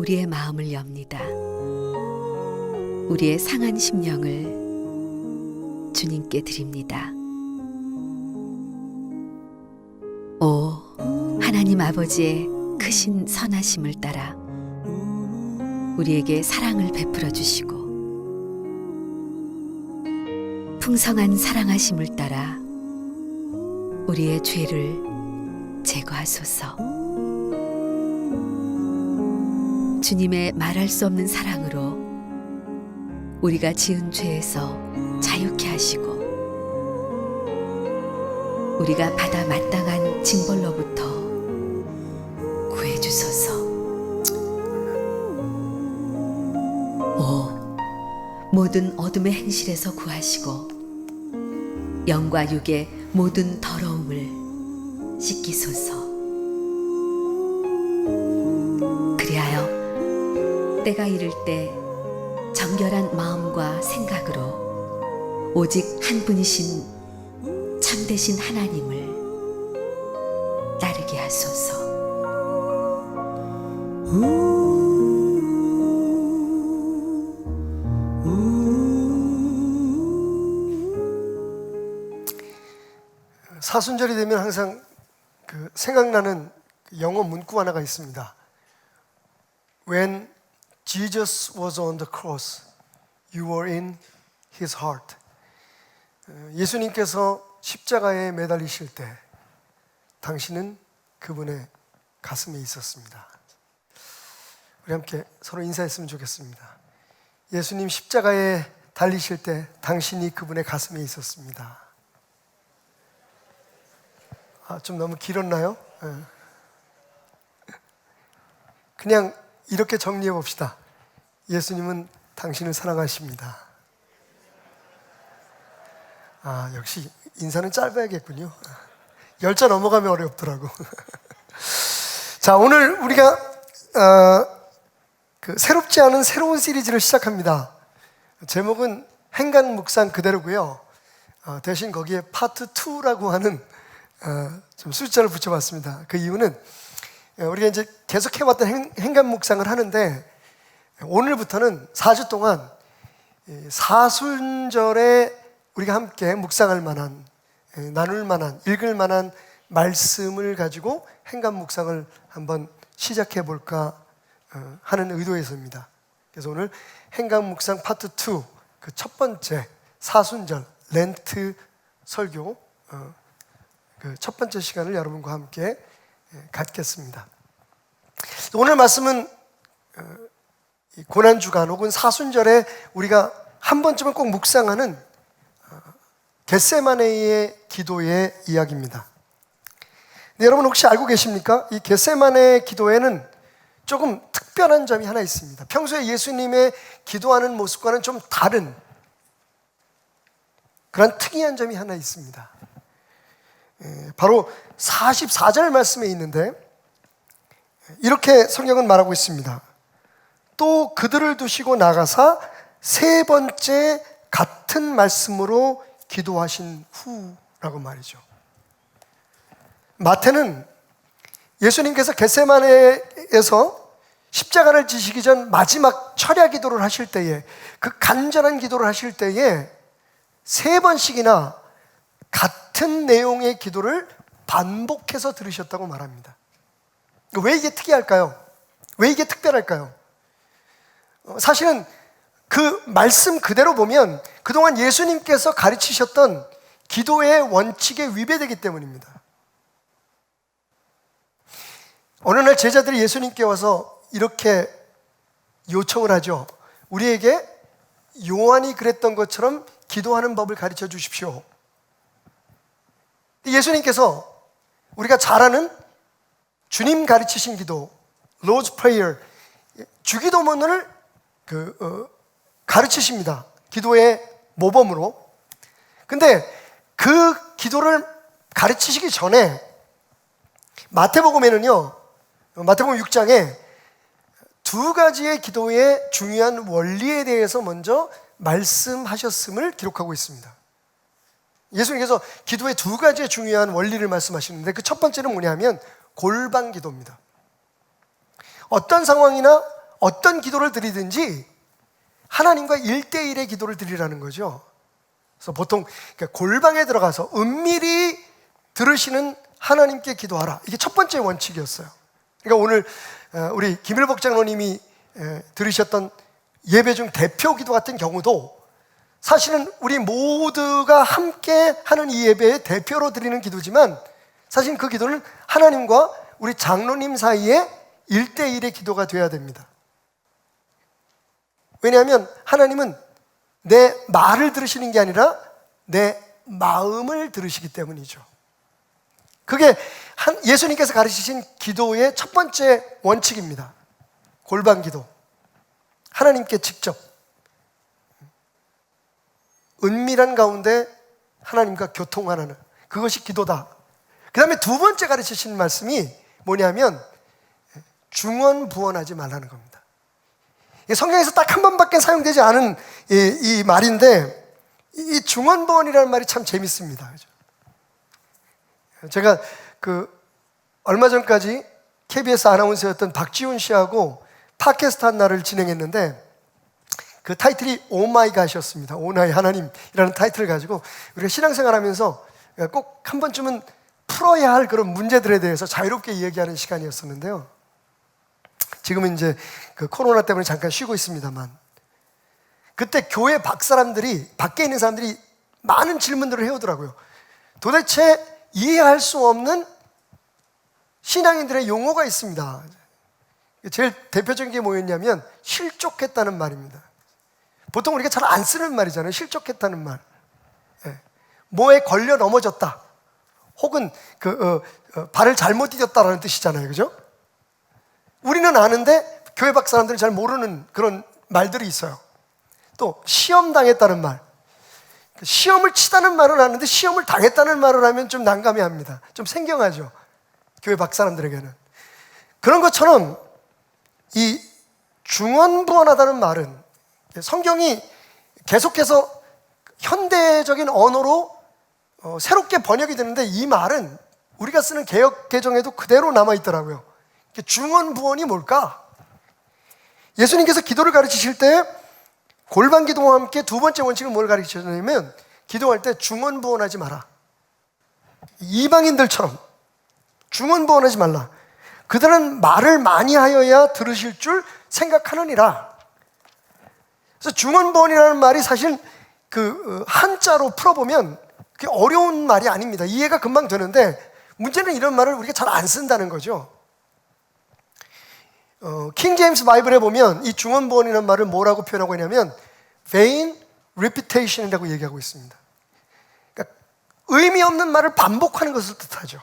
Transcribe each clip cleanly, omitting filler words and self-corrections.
우리의 마음을 엽니다. 우리의 상한 심령을 주님께 드립니다. 오 하나님 아버지의 크신 선하심을 따라 우리에게 사랑을 베풀어 주시고 풍성한 사랑하심을 따라 우리의 죄를 제거하소서. 주님의 말할 수 없는 사랑으로 우리가 지은 죄에서 자유케 하시고 우리가 받아 마땅한 징벌로부터 구해주소서. 오 모든 어둠의 행실에서 구하시고 영과 육의 모든 더러움을 씻기소서. 그리하여 때가 이를 때 정결한 마음과 생각으로 오직 한 분이신 참되신 하나님을 따르게 하소서. 사순절이 되면 항상 생각나는 영어 문구 하나가 있습니다. When Jesus was on the cross, you were in his heart. 예수님께서 십자가에 매달리실 때 당신은 그분의 가슴에 있었습니다. 우리 함께 서로 인사했으면 좋겠습니다. 예수님 십자가에 달리실 때 당신이 그분의 가슴에 있었습니다. 좀 너무 길었나요? 그냥 이렇게 정리해 봅시다. 예수님은 당신을 사랑하십니다. 역시 인사는 짧아야겠군요. 10자 넘어가면 어렵더라고. 자, 오늘 우리가 새롭지 않은 새로운 시리즈를 시작합니다. 제목은 행간 묵상 그대로고요. 대신 거기에 파트 2라고 하는 좀 숫자를 붙여봤습니다. 그 이유는 우리가 이제 계속 해왔던 행간 묵상을 하는데 오늘부터는 4주 동안 사순절에 우리가 함께 묵상할 만한, 나눌 만한, 읽을 만한 말씀을 가지고 행간 묵상을 한번 시작해 볼까 하는 의도에서입니다. 그래서 오늘 행간 묵상 파트 2, 그 첫 번째 사순절 렌트 설교 그 첫 번째 시간을 여러분과 함께 갖겠습니다. 오늘 말씀은 고난주간 혹은 사순절에 우리가 한 번쯤은 꼭 묵상하는 겟세마네의 기도의 이야기입니다. 근데 여러분 혹시 알고 계십니까? 이 겟세마네 기도에는 조금 특별한 점이 하나 있습니다. 평소에 예수님의 기도하는 모습과는 좀 다른 그런 특이한 점이 하나 있습니다. 바로 44절 말씀에 있는데 이렇게 성경은 말하고 있습니다. 또 그들을 두시고 나가사 세 번째 같은 말씀으로 기도하신 후라고 말이죠. 마태는 예수님께서 겟세마네에서 십자가를 지시기 전 마지막 철야 기도를 하실 때에 그 간절한 기도를 하실 때에 세 번씩이나 같은 내용의 기도를 반복해서 들으셨다고 말합니다. 왜 이게 특이할까요? 왜 이게 특별할까요? 사실은 그 말씀 그대로 보면 그동안 예수님께서 가르치셨던 기도의 원칙에 위배되기 때문입니다. 어느 날 제자들이 예수님께 와서 이렇게 요청을 하죠. 우리에게 요한이 그랬던 것처럼 기도하는 법을 가르쳐 주십시오. 예수님께서 우리가 잘 아는 주님 가르치신 기도, Lord's Prayer, 주기도문을 가르치십니다. 기도의 모범으로. 근데 그 기도를 가르치시기 전에 마태복음에는요, 마태복음 6장에 두 가지의 기도의 중요한 원리에 대해서 먼저 말씀하셨음을 기록하고 있습니다. 예수님께서 기도의 두 가지의 중요한 원리를 말씀하시는데 그 첫 번째는 뭐냐면 골방 기도입니다. 어떤 상황이나 어떤 기도를 드리든지 하나님과 1대1의 기도를 드리라는 거죠. 그래서 보통 골방에 들어가서 은밀히 들으시는 하나님께 기도하라. 이게 첫 번째 원칙이었어요. 그러니까 오늘 우리 김일복 장로님이 들으셨던 예배 중 대표 기도 같은 경우도 사실은 우리 모두가 함께 하는 이 예배의 대표로 드리는 기도지만 사실 그 기도는 하나님과 우리 장로님 사이에 1대1의 기도가 되어야 됩니다. 왜냐하면 하나님은 내 말을 들으시는 게 아니라 내 마음을 들으시기 때문이죠. 그게 예수님께서 가르치신 기도의 첫 번째 원칙입니다. 골방 기도. 하나님께 직접 은밀한 가운데 하나님과 교통하는 그것이 기도다. 그 다음에 두 번째 가르치신 말씀이 뭐냐면 중언부언하지 말라는 겁니다. 성경에서 딱 한 번밖에 사용되지 않은 이 말인데 이 중언부언이라는 말이 참 재밌습니다. 그죠? 제가 얼마 전까지 KBS 아나운서였던 박지훈 씨하고 팟캐스트 한 날을 진행했는데 그 타이틀이 오마이갓이었습니다. 오나의 하나님이라는 타이틀을 가지고 우리가 신앙생활하면서 꼭 한 번쯤은 풀어야 할 그런 문제들에 대해서 자유롭게 이야기하는 시간이었었는데요. 지금은 이제 코로나 때문에 잠깐 쉬고 있습니다만 그때 교회 밖에 있는 사람들이 많은 질문들을 해오더라고요. 도대체 이해할 수 없는 신앙인들의 용어가 있습니다. 제일 대표적인 게 뭐였냐면 실족했다는 말입니다. 보통 우리가 잘 안 쓰는 말이잖아요. 실족했다는 말. 뭐에 걸려 넘어졌다. 혹은 발을 잘못 디뎠다라는 뜻이잖아요. 그죠? 우리는 아는데 교회 밖 사람들은 잘 모르는 그런 말들이 있어요. 또 시험 당했다는 말. 시험을 치다는 말은 아는데 시험을 당했다는 말을 하면 좀 난감해합니다. 좀 생경하죠. 교회 밖 사람들에게는. 그런 것처럼 이 중언부언하다는 말은 성경이 계속해서 현대적인 언어로 새롭게 번역이 되는데 이 말은 우리가 쓰는 개역 개정에도 그대로 남아있더라고요. 중언부언이 뭘까? 예수님께서 기도를 가르치실 때 골방 기도와 함께 두 번째 원칙은 뭘 가르치셨냐면 기도할 때 중언부언하지 마라. 이방인들처럼 중언부언하지 말라. 그들은 말을 많이 하여야 들으실 줄 생각하느니라. 그래서 중언부언이라는 말이 사실 한자로 풀어보면 그게 어려운 말이 아닙니다. 이해가 금방 되는데 문제는 이런 말을 우리가 잘 안 쓴다는 거죠. 킹 제임스 바이블에 보면 이 중언부언이라는 말을 뭐라고 표현하고 있냐면 vain repetition이라고 얘기하고 있습니다. 그러니까 의미 없는 말을 반복하는 것을 뜻하죠.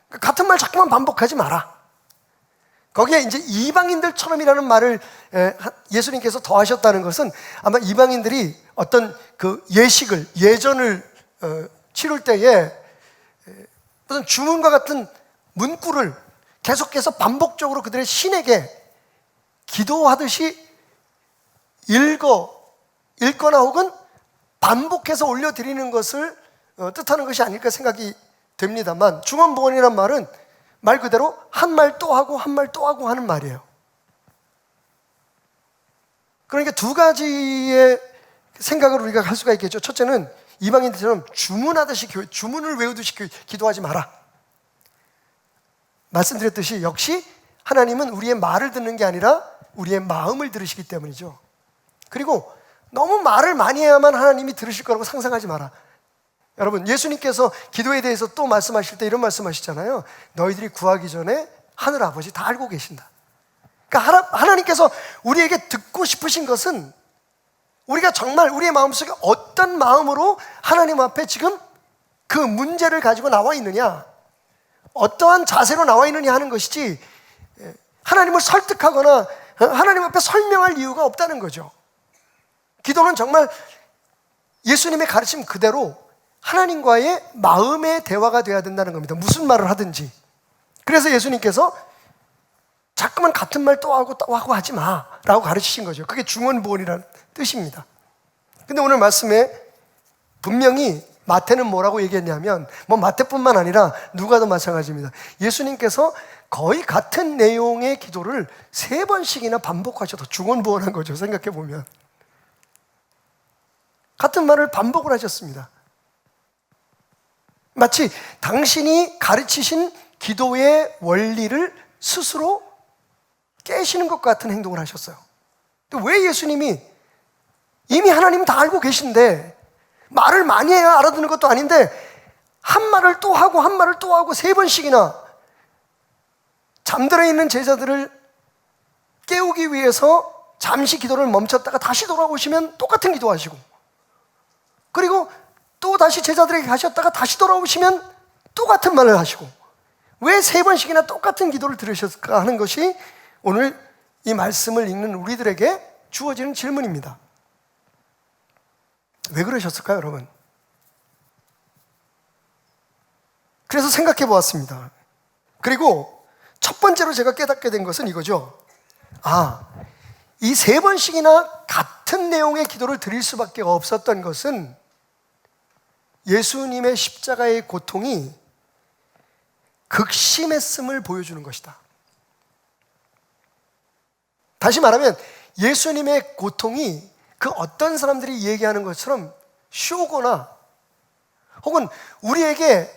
그러니까 같은 말 자꾸만 반복하지 마라. 거기에 이제 이방인들처럼이라는 말을 예수님께서 더하셨다는 것은 아마 이방인들이 어떤 예전을 치룰 때에 어떤 주문과 같은 문구를 계속해서 반복적으로 그들의 신에게 기도하듯이 읽거나 혹은 반복해서 올려드리는 것을 뜻하는 것이 아닐까 생각이 됩니다만 중언부언이란 말은 말 그대로 한 말 또 하고 한 말 또 하고 하는 말이에요. 그러니까 두 가지의 생각을 우리가 할 수가 있겠죠. 첫째는 이방인들처럼 주문하듯이 주문을 외우듯이 기도하지 마라. 말씀드렸듯이 역시 하나님은 우리의 말을 듣는 게 아니라 우리의 마음을 들으시기 때문이죠. 그리고 너무 말을 많이 해야만 하나님이 들으실 거라고 상상하지 마라. 여러분, 예수님께서 기도에 대해서 또 말씀하실 때 이런 말씀하시잖아요. 너희들이 구하기 전에 하늘 아버지 다 알고 계신다. 그러니까 하나님께서 우리에게 듣고 싶으신 것은 우리가 정말 우리의 마음속에 어떤 마음으로 하나님 앞에 지금 그 문제를 가지고 나와 있느냐, 어떠한 자세로 나와 있느냐 하는 것이지 하나님을 설득하거나 하나님 앞에 설명할 이유가 없다는 거죠. 기도는 정말 예수님의 가르침 그대로 하나님과의 마음의 대화가 되어야 된다는 겁니다. 무슨 말을 하든지. 그래서 예수님께서 자꾸만 같은 말 또 하고 또 하고 하지 마라고 가르치신 거죠. 그게 중언부언이라는 뜻입니다. 근데 오늘 말씀에 분명히 마태는 뭐라고 얘기했냐면 마태뿐만 아니라 누가도 마찬가지입니다. 예수님께서 거의 같은 내용의 기도를 3번씩이나 반복하셔도 중언부언한 거죠. 생각해 보면 같은 말을 반복을 하셨습니다. 마치 당신이 가르치신 기도의 원리를 스스로 깨시는 것 같은 행동을 하셨어요. 근데 왜 예수님이 이미 하나님 다 알고 계신데 말을 많이 해야 알아듣는 것도 아닌데 한 말을 또 하고 한 말을 또 하고 3번씩이나 잠들어 있는 제자들을 깨우기 위해서 잠시 기도를 멈췄다가 다시 돌아오시면 똑같은 기도하시고, 그리고 또 다시 제자들에게 가셨다가 다시 돌아오시면 똑같은 말을 하시고, 왜 3번씩이나 똑같은 기도를 들으셨을까 하는 것이 오늘 이 말씀을 읽는 우리들에게 주어지는 질문입니다. 왜 그러셨을까요, 여러분? 그래서 생각해 보았습니다. 그리고 첫 번째로 제가 깨닫게 된 것은 이거죠. 이 3번씩이나 같은 내용의 기도를 드릴 수밖에 없었던 것은 예수님의 십자가의 고통이 극심했음을 보여주는 것이다. 다시 말하면 예수님의 고통이 그 어떤 사람들이 얘기하는 것처럼 쇼거나 혹은 우리에게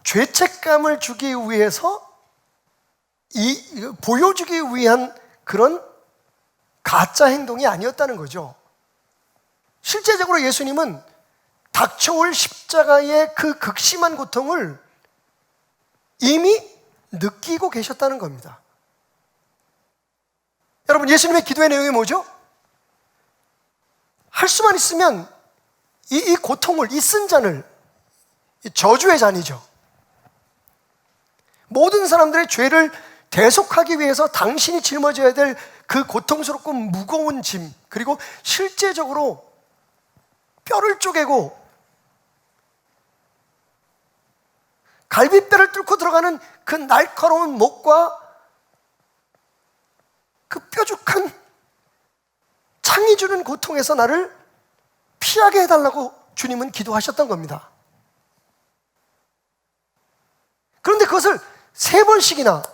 죄책감을 주기 위해서 보여주기 위한 그런 가짜 행동이 아니었다는 거죠. 실제적으로 예수님은 닥쳐올 십자가의 그 극심한 고통을 이미 느끼고 계셨다는 겁니다. 여러분, 예수님의 기도의 내용이 뭐죠? 할 수만 있으면 이 고통을, 이 쓴 잔을, 이 저주의 잔이죠, 모든 사람들의 죄를 대속하기 위해서 당신이 짊어져야 될 그 고통스럽고 무거운 짐, 그리고 실제적으로 뼈를 쪼개고 갈비뼈를 뚫고 들어가는 그 날카로운 목과 그 뾰족한 창이 주는 고통에서 나를 피하게 해달라고 주님은 기도하셨던 겁니다. 그런데 그것을 3번씩이나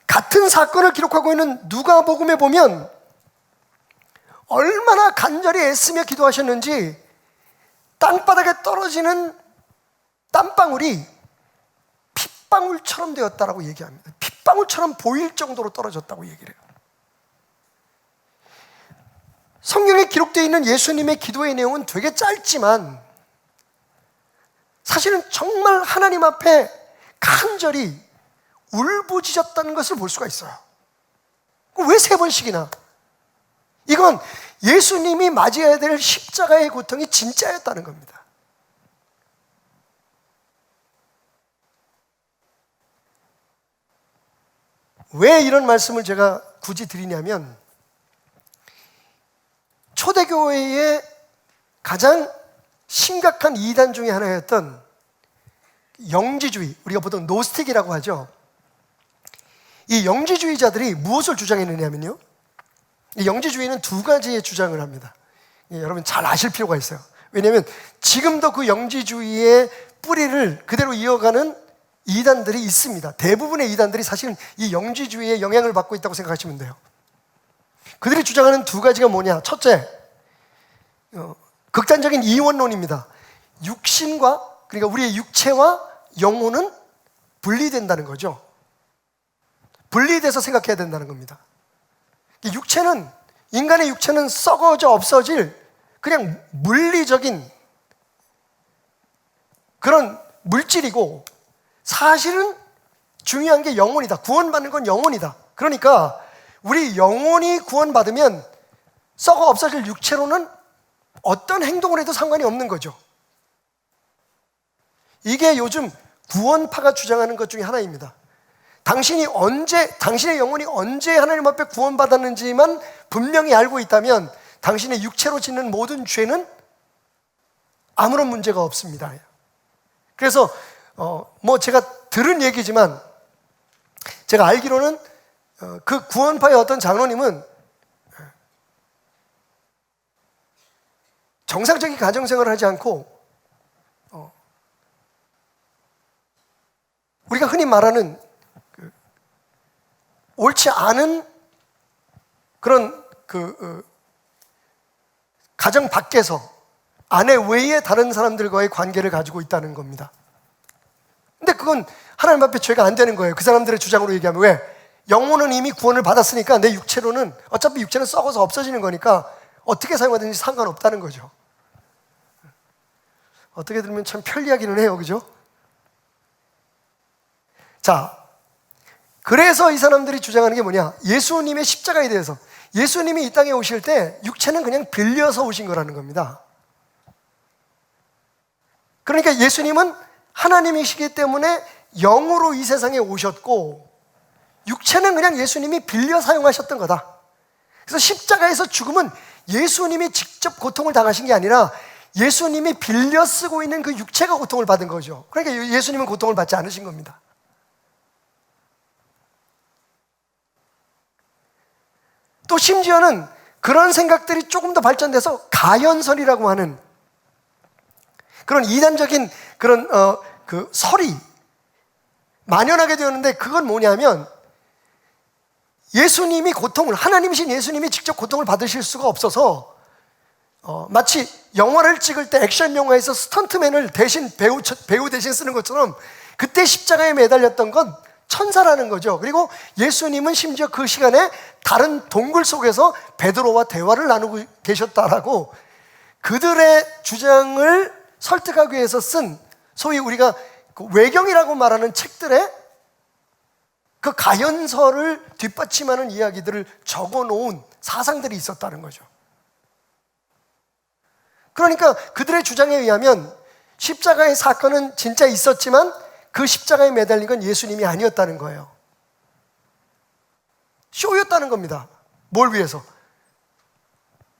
같은 사건을 기록하고 있는 누가복음에 보면 얼마나 간절히 애쓰며 기도하셨는지 땅바닥에 떨어지는 땀방울이 핏방울처럼 되었다라고 얘기합니다. 핏방울처럼 보일 정도로 떨어졌다고 얘기를 해요. 성경에 기록되어 있는 예수님의 기도의 내용은 되게 짧지만 사실은 정말 하나님 앞에 간절히 울부짖었다는 것을 볼 수가 있어요. 왜 3번씩이나? 이건 예수님이 맞이해야 될 십자가의 고통이 진짜였다는 겁니다. 왜 이런 말씀을 제가 굳이 드리냐면, 초대교회의 가장 심각한 이단 중에 하나였던 영지주의, 우리가 보통 노스틱이라고 하죠. 이 영지주의자들이 무엇을 주장했느냐면요, 이 영지주의는 2가지의 주장을 합니다. 여러분 잘 아실 필요가 있어요. 왜냐하면 지금도 그 영지주의의 뿌리를 그대로 이어가는 이단들이 있습니다. 대부분의 이단들이 사실은 이 영지주의의 영향을 받고 있다고 생각하시면 돼요. 그들이 주장하는 2가지가 뭐냐? 첫째, 극단적인 이원론입니다. 육신과, 그러니까 우리의 육체와 영혼은 분리된다는 거죠. 분리돼서 생각해야 된다는 겁니다. 육체는, 인간의 육체는 썩어져 없어질 그냥 물리적인 그런 물질이고, 사실은 중요한 게 영혼이다. 구원받는 건 영혼이다. 그러니까 우리 영혼이 구원받으면 썩어 없어질 육체로는 어떤 행동을 해도 상관이 없는 거죠. 이게 요즘 구원파가 주장하는 것 중에 하나입니다. 당신의 영혼이 언제 하나님 앞에 구원받았는지만 분명히 알고 있다면 당신의 육체로 짓는 모든 죄는 아무런 문제가 없습니다. 그래서 제가 들은 얘기지만, 제가 알기로는 그 구원파의 어떤 장로님은 정상적인 가정생활을 하지 않고 우리가 흔히 말하는 옳지 않은 그런 가정 밖에서 아내 외에 다른 사람들과의 관계를 가지고 있다는 겁니다. 근데 그건 하나님 앞에 죄가 안 되는 거예요. 그 사람들의 주장으로 얘기하면. 왜? 영혼은 이미 구원을 받았으니까 내 육체로는, 어차피 육체는 썩어서 없어지는 거니까 어떻게 사용하든지 상관없다는 거죠. 어떻게 들으면 참 편리하기는 해요, 그죠? 자, 그래서 이 사람들이 주장하는 게 뭐냐? 예수님의 십자가에 대해서. 예수님이 이 땅에 오실 때 육체는 그냥 빌려서 오신 거라는 겁니다. 그러니까 예수님은 하나님이시기 때문에 영으로 이 세상에 오셨고, 육체는 그냥 예수님이 빌려 사용하셨던 거다. 그래서 십자가에서 죽음은 예수님이 직접 고통을 당하신 게 아니라 예수님이 빌려 쓰고 있는 그 육체가 고통을 받은 거죠. 그러니까 예수님은 고통을 받지 않으신 겁니다. 또 심지어는 그런 생각들이 조금 더 발전돼서 가연설이라고 하는 그런 이단적인 그런 그 설이 만연하게 되었는데, 그건 뭐냐면 예수님이 고통을, 하나님이신 예수님이 직접 고통을 받으실 수가 없어서 마치 영화를 찍을 때 액션 영화에서 스턴트맨을 대신 배우 대신 쓰는 것처럼 그때 십자가에 매달렸던 건 천사라는 거죠. 그리고 예수님은 심지어 그 시간에 다른 동굴 속에서 베드로와 대화를 나누고 계셨다라고 그들의 주장을 설득하기 위해서 쓴 소위 우리가 그 외경이라고 말하는 책들에 그 가연설을 뒷받침하는 이야기들을 적어놓은 사상들이 있었다는 거죠. 그러니까 그들의 주장에 의하면 십자가의 사건은 진짜 있었지만 그 십자가에 매달린 건 예수님이 아니었다는 거예요. 쇼였다는 겁니다. 뭘 위해서?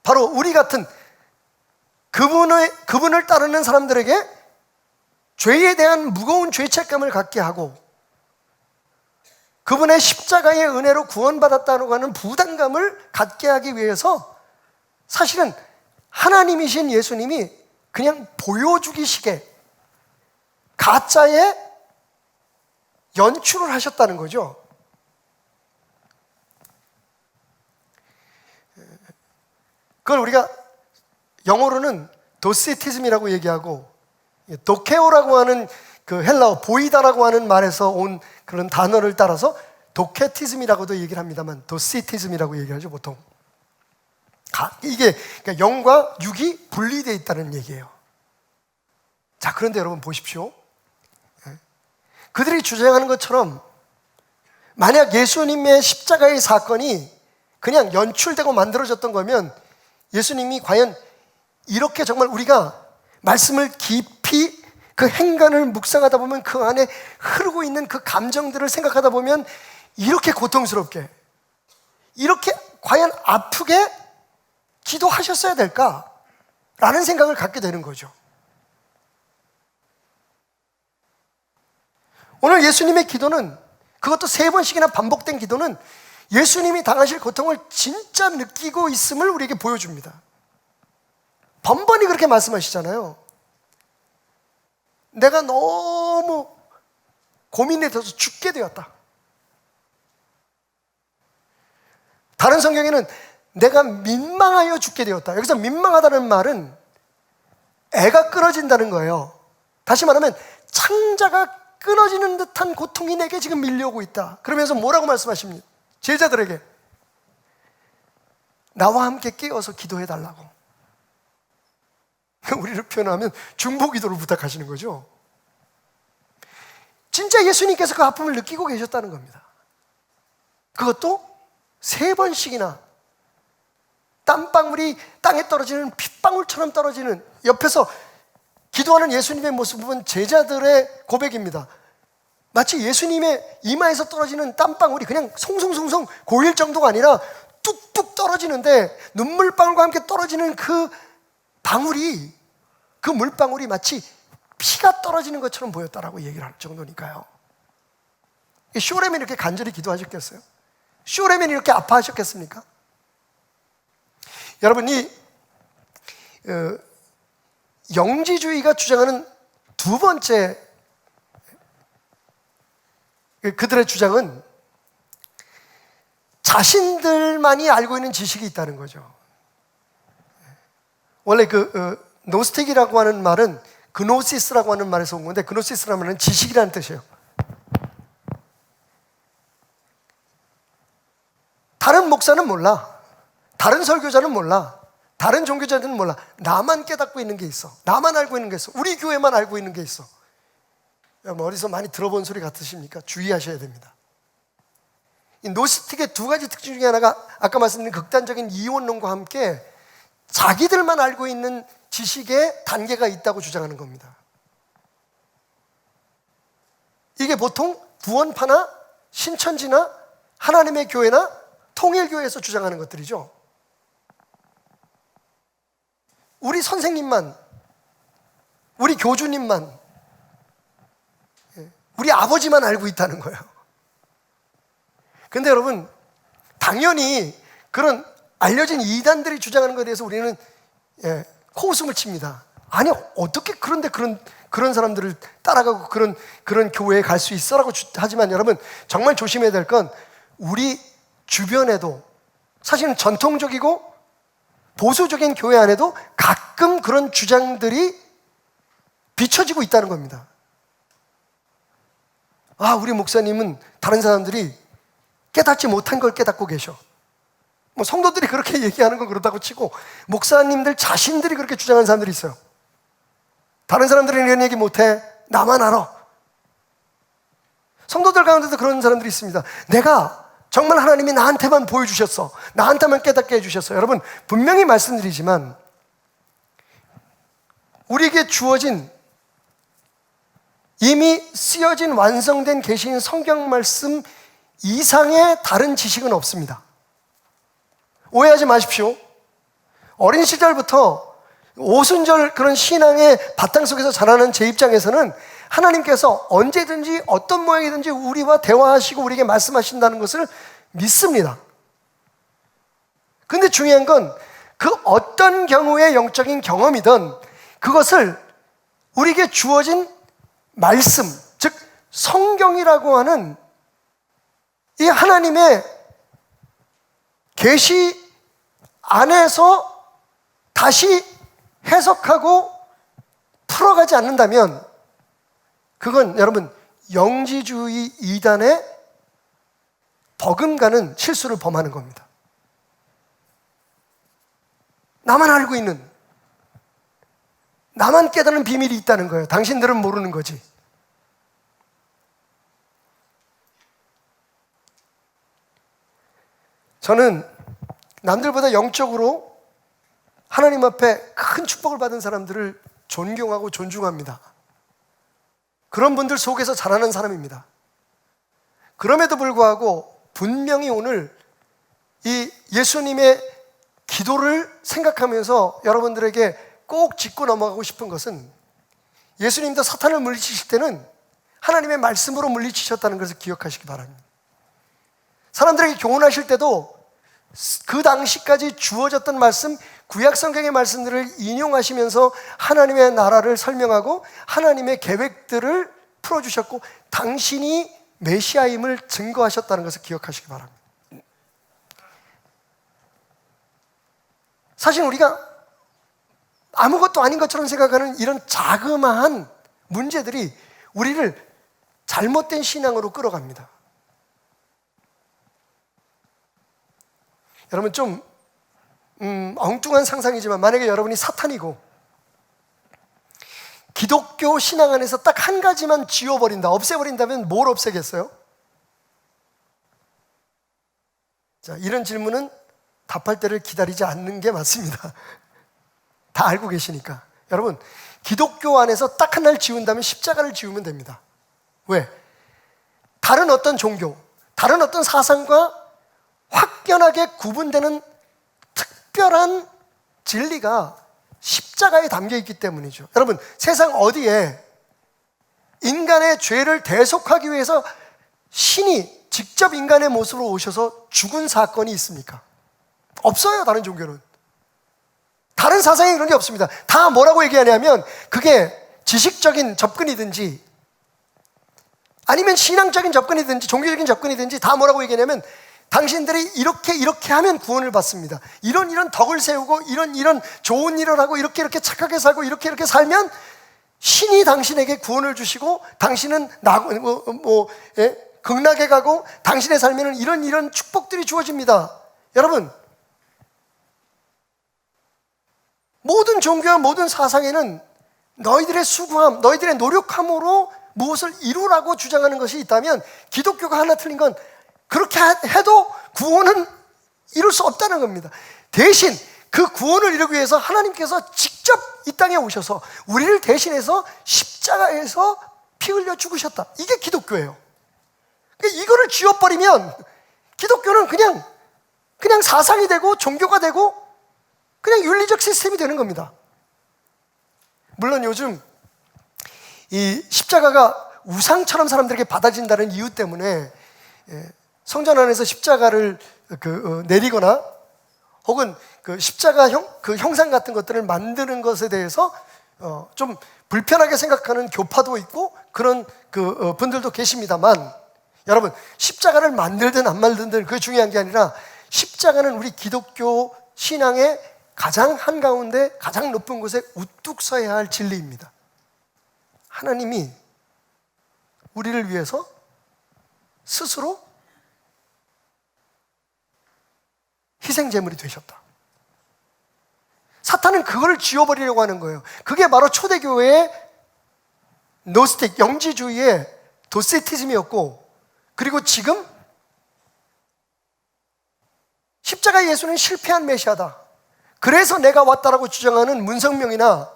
바로 우리 같은 그분을 따르는 사람들에게 죄에 대한 무거운 죄책감을 갖게 하고, 그분의 십자가의 은혜로 구원받았다고 하는 부담감을 갖게 하기 위해서 사실은 하나님이신 예수님이 그냥 보여주기식의 가짜의 연출을 하셨다는 거죠. 그걸 우리가 영어로는 도세티즘이라고 얘기하고, 도케오라고 하는 그 헬라어 보이다라고 하는 말에서 온 그런 단어를 따라서 도케티즘이라고도 얘기를 합니다만 도시티즘이라고 얘기하죠, 보통. 이게 그러니까 영과 육이 분리되어 있다는 얘기예요. 자, 그런데 여러분 보십시오. 그들이 주장하는 것처럼 만약 예수님의 십자가의 사건이 그냥 연출되고 만들어졌던 거면 예수님이 과연 이렇게 정말 우리가 말씀을 깊이 그 행간을 묵상하다 보면 그 안에 흐르고 있는 그 감정들을 생각하다 보면 이렇게 고통스럽게, 이렇게 과연 아프게 기도하셨어야 될까라는 생각을 갖게 되는 거죠. 오늘 예수님의 기도는, 그것도 3번씩이나 반복된 기도는 예수님이 당하실 고통을 진짜 느끼고 있음을 우리에게 보여줍니다. 번번이 그렇게 말씀하시잖아요. 내가 너무 고민이 돼서 죽게 되었다. 다른 성경에는 내가 민망하여 죽게 되었다. 여기서 민망하다는 말은 애가 끊어진다는 거예요. 다시 말하면 창자가 끊어지는 듯한 고통이 내게 지금 밀려오고 있다. 그러면서 뭐라고 말씀하십니까? 제자들에게 나와 함께 깨어서 기도해달라고. 우리를 표현하면 중보기도를 부탁하시는 거죠. 진짜 예수님께서 그 아픔을 느끼고 계셨다는 겁니다. 그것도 3번씩이나 땀방울이 땅에 떨어지는 핏방울처럼 떨어지는, 옆에서 기도하는 예수님의 모습은 제자들의 고백입니다. 마치 예수님의 이마에서 떨어지는 땀방울이 그냥 송송송송 고일 정도가 아니라 뚝뚝 떨어지는데, 눈물방울과 함께 떨어지는 그 방울이, 그 물방울이 마치 피가 떨어지는 것처럼 보였다라고 얘기를 할 정도니까요. 쇼레맨이 이렇게 간절히 기도하셨겠어요? 쇼레맨이 이렇게 아파하셨겠습니까? 여러분, 이 영지주의가 주장하는 두 번째 그들의 주장은 자신들만이 알고 있는 지식이 있다는 거죠. 원래 노스틱이라고 하는 말은 그노시스라고 하는 말에서 온 건데, 그노시스라는 말은 지식이라는 뜻이에요. 다른 목사는 몰라, 다른 설교자는 몰라, 다른 종교자들은 몰라. 나만 깨닫고 있는 게 있어. 나만 알고 있는 게 있어. 우리 교회만 알고 있는 게 있어. 어디서 많이 들어본 소리 같으십니까? 주의하셔야 됩니다. 이 노스틱의 두 가지 특징 중에 하나가 아까 말씀드린 극단적인 이원론과 함께 자기들만 알고 있는 지식의 단계가 있다고 주장하는 겁니다. 이게 보통 구원파나 신천지나 하나님의 교회나 통일교회에서 주장하는 것들이죠. 우리 선생님만, 우리 교주님만, 우리 아버지만 알고 있다는 거예요. 근데 여러분, 당연히 그런 알려진 이단들이 주장하는 것에 대해서 우리는 코웃음을 칩니다. 아니, 어떻게 그런데 그런 사람들을 따라가고 그런 교회에 갈 수 있어라고 하지만, 여러분 정말 조심해야 될 건 우리 주변에도 사실은 전통적이고 보수적인 교회 안에도 가끔 그런 주장들이 비춰지고 있다는 겁니다. 아, 우리 목사님은 다른 사람들이 깨닫지 못한 걸 깨닫고 계셔. 뭐 성도들이 그렇게 얘기하는 건 그렇다고 치고, 목사님들 자신들이 그렇게 주장하는 사람들이 있어요. 다른 사람들은 이런 얘기 못해, 나만 알아. 성도들 가운데도 그런 사람들이 있습니다. 내가 정말 하나님이 나한테만 보여주셨어, 나한테만 깨닫게 해주셨어. 여러분, 분명히 말씀드리지만 우리에게 주어진 이미 쓰여진 완성된 계시인 성경 말씀 이상의 다른 지식은 없습니다. 오해하지 마십시오. 어린 시절부터 오순절 그런 신앙의 바탕 속에서 자라는 제 입장에서는 하나님께서 언제든지 어떤 모양이든지 우리와 대화하시고 우리에게 말씀하신다는 것을 믿습니다. 근데 중요한 건 그 어떤 경우의 영적인 경험이든 그것을 우리에게 주어진 말씀, 즉 성경이라고 하는 이 하나님의 계시 안에서 다시 해석하고 풀어가지 않는다면 그건 여러분 영지주의 이단의 버금가는 실수를 범하는 겁니다. 나만 알고 있는, 나만 깨닫는 비밀이 있다는 거예요. 당신들은 모르는 거지. 저는 남들보다 영적으로 하나님 앞에 큰 축복을 받은 사람들을 존경하고 존중합니다. 그런 분들 속에서 자라는 사람입니다. 그럼에도 불구하고 분명히 오늘 이 예수님의 기도를 생각하면서 여러분들에게 꼭 짚고 넘어가고 싶은 것은, 예수님도 사탄을 물리치실 때는 하나님의 말씀으로 물리치셨다는 것을 기억하시기 바랍니다. 사람들에게 교훈하실 때도 그 당시까지 주어졌던 말씀, 구약 성경의 말씀들을 인용하시면서 하나님의 나라를 설명하고 하나님의 계획들을 풀어주셨고 당신이 메시아임을 증거하셨다는 것을 기억하시기 바랍니다. 사실 우리가 아무것도 아닌 것처럼 생각하는 이런 자그마한 문제들이 우리를 잘못된 신앙으로 끌어갑니다. 여러분, 좀 엉뚱한 상상이지만 만약에 여러분이 사탄이고 기독교 신앙 안에서 딱 한 가지만 지워버린다, 없애버린다면 뭘 없애겠어요? 자, 이런 질문은 답할 때를 기다리지 않는 게 맞습니다. 다 알고 계시니까. 여러분, 기독교 안에서 딱 하나를 지운다면 십자가를 지우면 됩니다. 왜? 다른 어떤 종교, 다른 어떤 사상과 확연하게 구분되는 특별한 진리가 십자가에 담겨 있기 때문이죠. 여러분, 세상 어디에 인간의 죄를 대속하기 위해서 신이 직접 인간의 모습으로 오셔서 죽은 사건이 있습니까? 없어요. 다른 종교는. 다른 사상에 그런 게 없습니다. 다 뭐라고 얘기하냐면 그게 지식적인 접근이든지 아니면 신앙적인 접근이든지 종교적인 접근이든지 다 뭐라고 얘기하냐면 당신들이 이렇게 하면 구원을 받습니다. 이런 덕을 세우고 이런 좋은 일을 하고 이렇게 착하게 살고 이렇게 살면 신이 당신에게 구원을 주시고 당신은 극락에 가고 당신의 삶에는 이런 축복들이 주어집니다. 여러분, 모든 종교와 모든 사상에는 너희들의 수고함, 너희들의 노력함으로 무엇을 이루라고 주장하는 것이 있다면 기독교가 하나 틀린 건 그렇게 해도 구원은 이룰 수 없다는 겁니다. 대신 그 구원을 이루기 위해서 하나님께서 직접 이 땅에 오셔서 우리를 대신해서 십자가에서 피 흘려 죽으셨다. 이게 기독교예요. 그러니까 이거를 쥐어버리면 기독교는 그냥 사상이 되고 종교가 되고 그냥 윤리적 시스템이 되는 겁니다. 물론 요즘 이 십자가가 우상처럼 사람들에게 받아진다는 이유 때문에 성전 안에서 십자가를 내리거나 혹은 그 십자가 형상 같은 것들을 만드는 것에 대해서 좀 불편하게 생각하는 교파도 있고 그런 분들도 계십니다만, 여러분, 십자가를 만들든 안 만들든 그게 중요한 게 아니라 십자가는 우리 기독교 신앙의 가장 한가운데 가장 높은 곳에 우뚝 서야 할 진리입니다. 하나님이 우리를 위해서 스스로 희생제물이 되셨다. 사탄은 그걸 지워버리려고 하는 거예요. 그게 바로 초대교회의 노스틱, 영지주의의 도세티즘이었고, 그리고 지금 십자가 예수는 실패한 메시아다, 그래서 내가 왔다라고 주장하는 문성명이나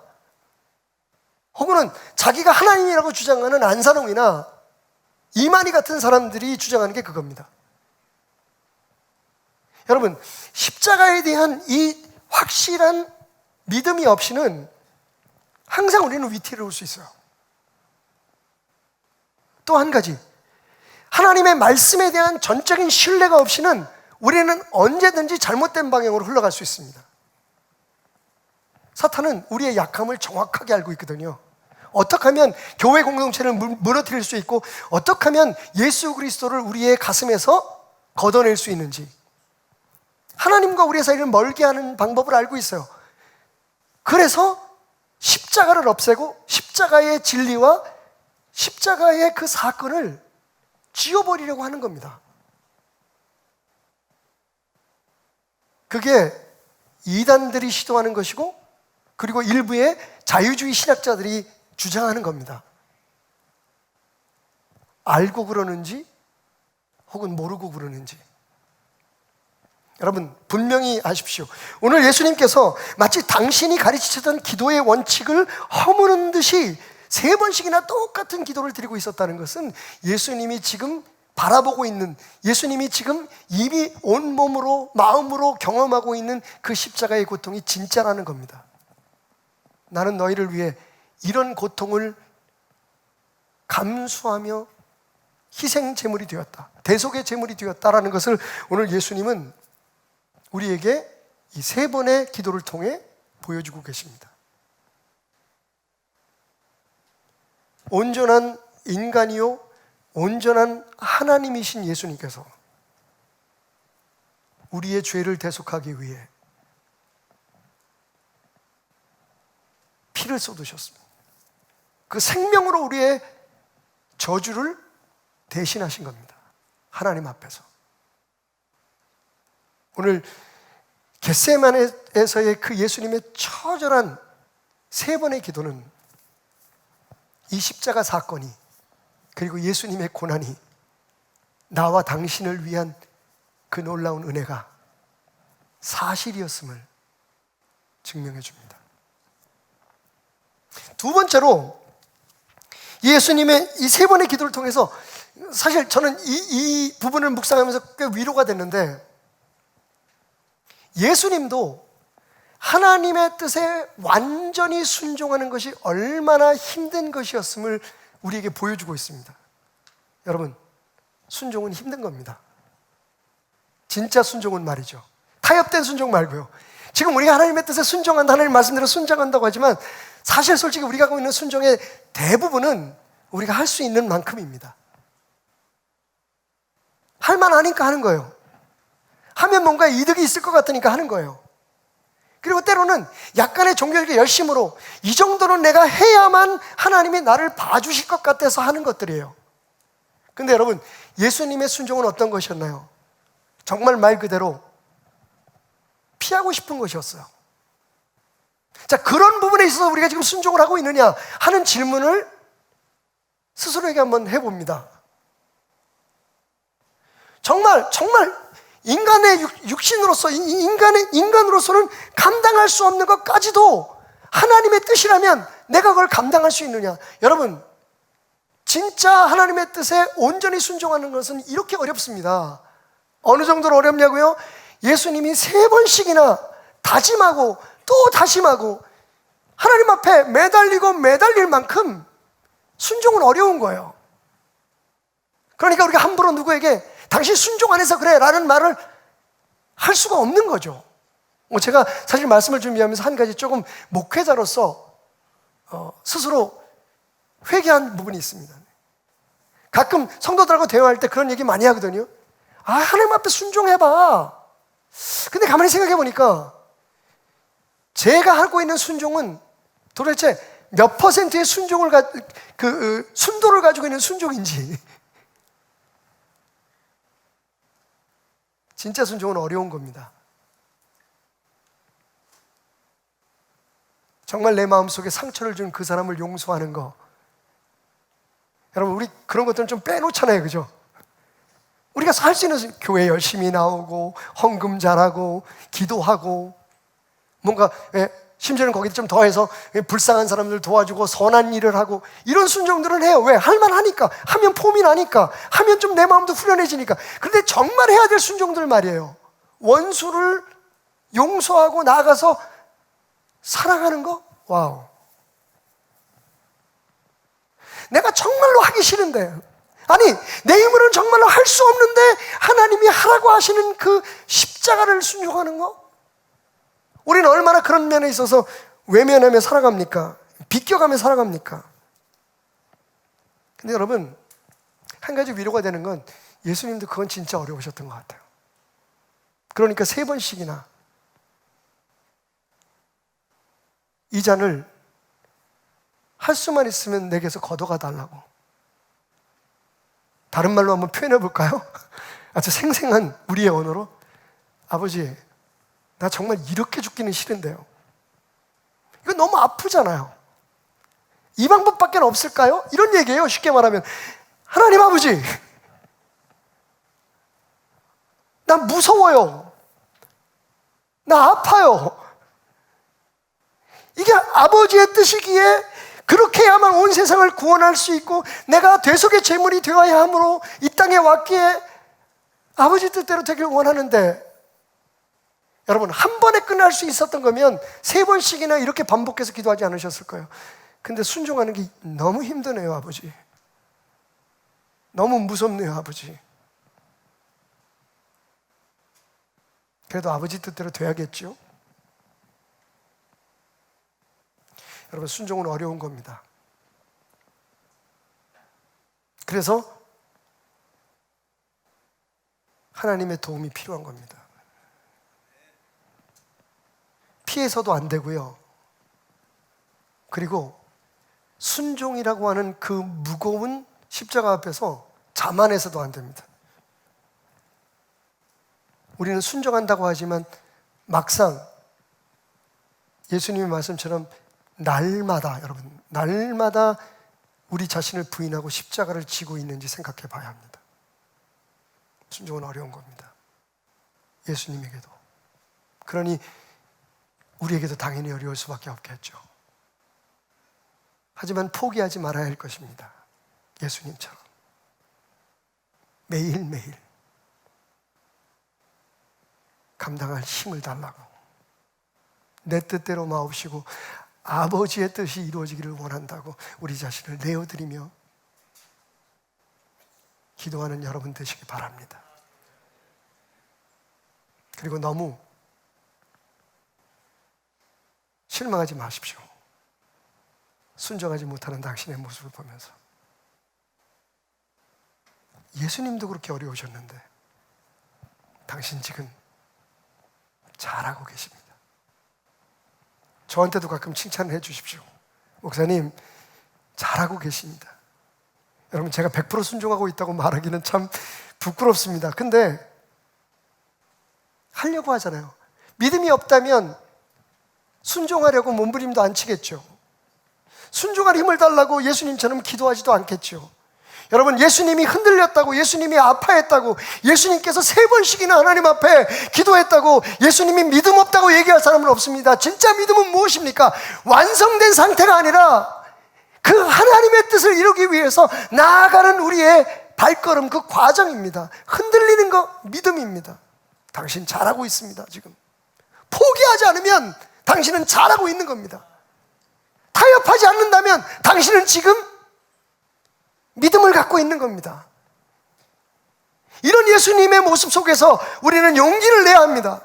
혹은 자기가 하나님이라고 주장하는 안산홍이나 이만희 같은 사람들이 주장하는 게 그겁니다. 여러분, 십자가에 대한 이 확실한 믿음이 없이는 항상 우리는 위태로울 수 있어요. 또 한 가지, 하나님의 말씀에 대한 전적인 신뢰가 없이는 우리는 언제든지 잘못된 방향으로 흘러갈 수 있습니다. 사탄은 우리의 약함을 정확하게 알고 있거든요. 어떻게 하면 교회 공동체를 무너뜨릴 수 있고 어떻게 하면 예수 그리스도를 우리의 가슴에서 걷어낼 수 있는지, 하나님과 우리의 사이를 멀게 하는 방법을 알고 있어요. 그래서 십자가를 없애고 십자가의 진리와 십자가의 그 사건을 지워버리려고 하는 겁니다. 그게 이단들이 시도하는 것이고, 그리고 일부의 자유주의 신학자들이 주장하는 겁니다. 알고 그러는지 혹은 모르고 그러는지, 여러분 분명히 아십시오. 오늘 예수님께서 마치 당신이 가르치셨던 기도의 원칙을 허무는 듯이 3번씩이나 똑같은 기도를 드리고 있었다는 것은 예수님이 지금 바라보고 있는, 예수님이 지금 이미 온몸으로 마음으로 경험하고 있는 그 십자가의 고통이 진짜라는 겁니다. 나는 너희를 위해 이런 고통을 감수하며 희생 제물이 되었다, 대속의 제물이 되었다라는 것을 오늘 예수님은 우리에게 이 3번의 기도를 통해 보여주고 계십니다. 온전한 인간이요 온전한 하나님이신 예수님께서 우리의 죄를 대속하기 위해 피를 쏟으셨습니다. 그 생명으로 우리의 저주를 대신하신 겁니다. 하나님 앞에서. 오늘 겟세마네에서의 그 예수님의 처절한 3번의 기도는 이 십자가 사건이, 그리고 예수님의 고난이 나와 당신을 위한 그 놀라운 은혜가 사실이었음을 증명해 줍니다. 두 번째로, 예수님의 이 3번의 기도를 통해서 사실 저는 이 부분을 묵상하면서 꽤 위로가 됐는데, 예수님도 하나님의 뜻에 완전히 순종하는 것이 얼마나 힘든 것이었음을 우리에게 보여주고 있습니다. 여러분, 순종은 힘든 겁니다. 진짜 순종은 말이죠, 타협된 순종 말고요. 지금 우리가 하나님의 뜻에 순종한다, 하나님 말씀대로 순종한다고 하지만 사실 솔직히 우리가 하고 있는 순종의 대부분은 우리가 할 수 있는 만큼입니다. 할 만하니까 하는 거예요. 하면 뭔가 이득이 있을 것 같으니까 하는 거예요. 그리고 때로는 약간의 종교적인 열심으로 이 정도는 내가 해야만 하나님이 나를 봐주실 것 같아서 하는 것들이에요. 근데 여러분, 예수님의 순종은 어떤 것이었나요? 정말 말 그대로 피하고 싶은 것이었어요. 자, 그런 부분에 있어서 우리가 지금 순종을 하고 있느냐 하는 질문을 스스로에게 한번 해봅니다. 정말 인간의 육신으로서, 인간으로서는 감당할 수 없는 것까지도 하나님의 뜻이라면 내가 그걸 감당할 수 있느냐? 여러분, 진짜 하나님의 뜻에 온전히 순종하는 것은 이렇게 어렵습니다. 어느 정도로 어렵냐고요? 예수님이 3번씩이나 다짐하고 또 다짐하고 하나님 앞에 매달릴 만큼 순종은 어려운 거예요. 그러니까 우리가 함부로 누구에게 당신 순종 안 해서 그래 라는 말을 할 수가 없는 거죠. 제가 사실 말씀을 준비하면서 한 가지 조금 목회자로서 스스로 회개한 부분이 있습니다. 가끔 성도들하고 대화할 때 그런 얘기 많이 하거든요. 하나님 앞에 순종해봐. 근데 가만히 생각해 보니까 제가 하고 있는 순종은 도대체 몇 퍼센트의 순도를 가지고 있는 순종인지. 진짜 순종은 어려운 겁니다. 정말 내 마음속에 상처를 준 그 사람을 용서하는 거. 여러분, 우리 그런 것들은 좀 빼놓잖아요, 그죠? 우리가 할 수 있는 교회 열심히 나오고 헌금 잘하고 기도하고 뭔가 심지어는 거기에 좀 더해서 불쌍한 사람들 도와주고 선한 일을 하고 이런 순종들은 해요. 왜? 할만하니까, 하면 폼이 나니까, 하면 좀 내 마음도 후련해지니까. 그런데 정말 해야 될 순종들 말이에요. 원수를 용서하고 나아가서 사랑하는 거? 와우. 내가 정말로 하기 싫은데, 아니 내 힘으로는 정말로 할 수 없는데 하나님이 하라고 하시는 그 십자가를 순종하는 거? 우리는 얼마나 그런 면에 있어서 외면하며 살아갑니까? 비껴가며 살아갑니까? 근데 여러분, 한 가지 위로가 되는 건 예수님도 그건 진짜 어려우셨던 것 같아요. 그러니까 3번씩이나 이 잔을 할 수만 있으면 내게서 걷어가 달라고. 다른 말로 한번 표현해 볼까요? 아주 생생한 우리의 언어로, 아버지, 나 정말 이렇게 죽기는 싫은데요. 이거 너무 아프잖아요. 이 방법밖에 없을까요? 이런 얘기예요. 쉽게 말하면, 하나님 아버지, 나 무서워요. 나 아파요. 이게 아버지의 뜻이기에 그렇게 해야만 온 세상을 구원할 수 있고 내가 대속의 제물이 되어야 하므로 이 땅에 왔기에 아버지 뜻대로 되길 원하는데, 여러분, 한 번에 끝날 수 있었던 거면 3번씩이나 이렇게 반복해서 기도하지 않으셨을 거예요. 근데 순종하는 게 너무 힘드네요, 아버지. 너무 무섭네요, 아버지. 그래도 아버지 뜻대로 돼야겠죠? 여러분, 순종은 어려운 겁니다. 그래서 하나님의 도움이 필요한 겁니다. 피해서도 안 되고요. 그리고 순종이라고 하는 그 무거운 십자가 앞에서 자만해서도 안 됩니다. 우리는 순종한다고 하지만 막상 예수님의 말씀처럼 날마다, 여러분, 날마다 우리 자신을 부인하고 십자가를 지고 있는지 생각해 봐야 합니다. 순종은 어려운 겁니다. 예수님에게도. 그러니 우리에게도 당연히 어려울 수밖에 없겠죠. 하지만 포기하지 말아야 할 것입니다. 예수님처럼 매일매일 감당할 힘을 달라고, 내 뜻대로 마옵시고 아버지의 뜻이 이루어지기를 원한다고 우리 자신을 내어드리며 기도하는 여러분 되시기 바랍니다. 그리고 너무 실망하지 마십시오. 순종하지 못하는 당신의 모습을 보면서. 예수님도 그렇게 어려우셨는데 당신 지금 잘하고 계십니다. 저한테도 가끔 칭찬을 해주십시오. 목사님, 잘하고 계십니다. 여러분, 제가 100% 순종하고 있다고 말하기는 참 부끄럽습니다. 근데 하려고 하잖아요. 믿음이 없다면 순종하려고 몸부림도 안 치겠죠. 순종할 힘을 달라고 예수님처럼 기도하지도 않겠죠. 여러분, 예수님이 흔들렸다고, 예수님이 아파했다고, 예수님께서 3번씩이나 하나님 앞에 기도했다고 예수님이 믿음 없다고 얘기할 사람은 없습니다. 진짜 믿음은 무엇입니까? 완성된 상태가 아니라 그 하나님의 뜻을 이루기 위해서 나아가는 우리의 발걸음, 그 과정입니다. 흔들리는 거 믿음입니다. 당신 잘하고 있습니다. 지금 포기하지 않으면 당신은 잘하고 있는 겁니다. 타협하지 않는다면 당신은 지금 믿음을 갖고 있는 겁니다. 이런 예수님의 모습 속에서 우리는 용기를 내야 합니다.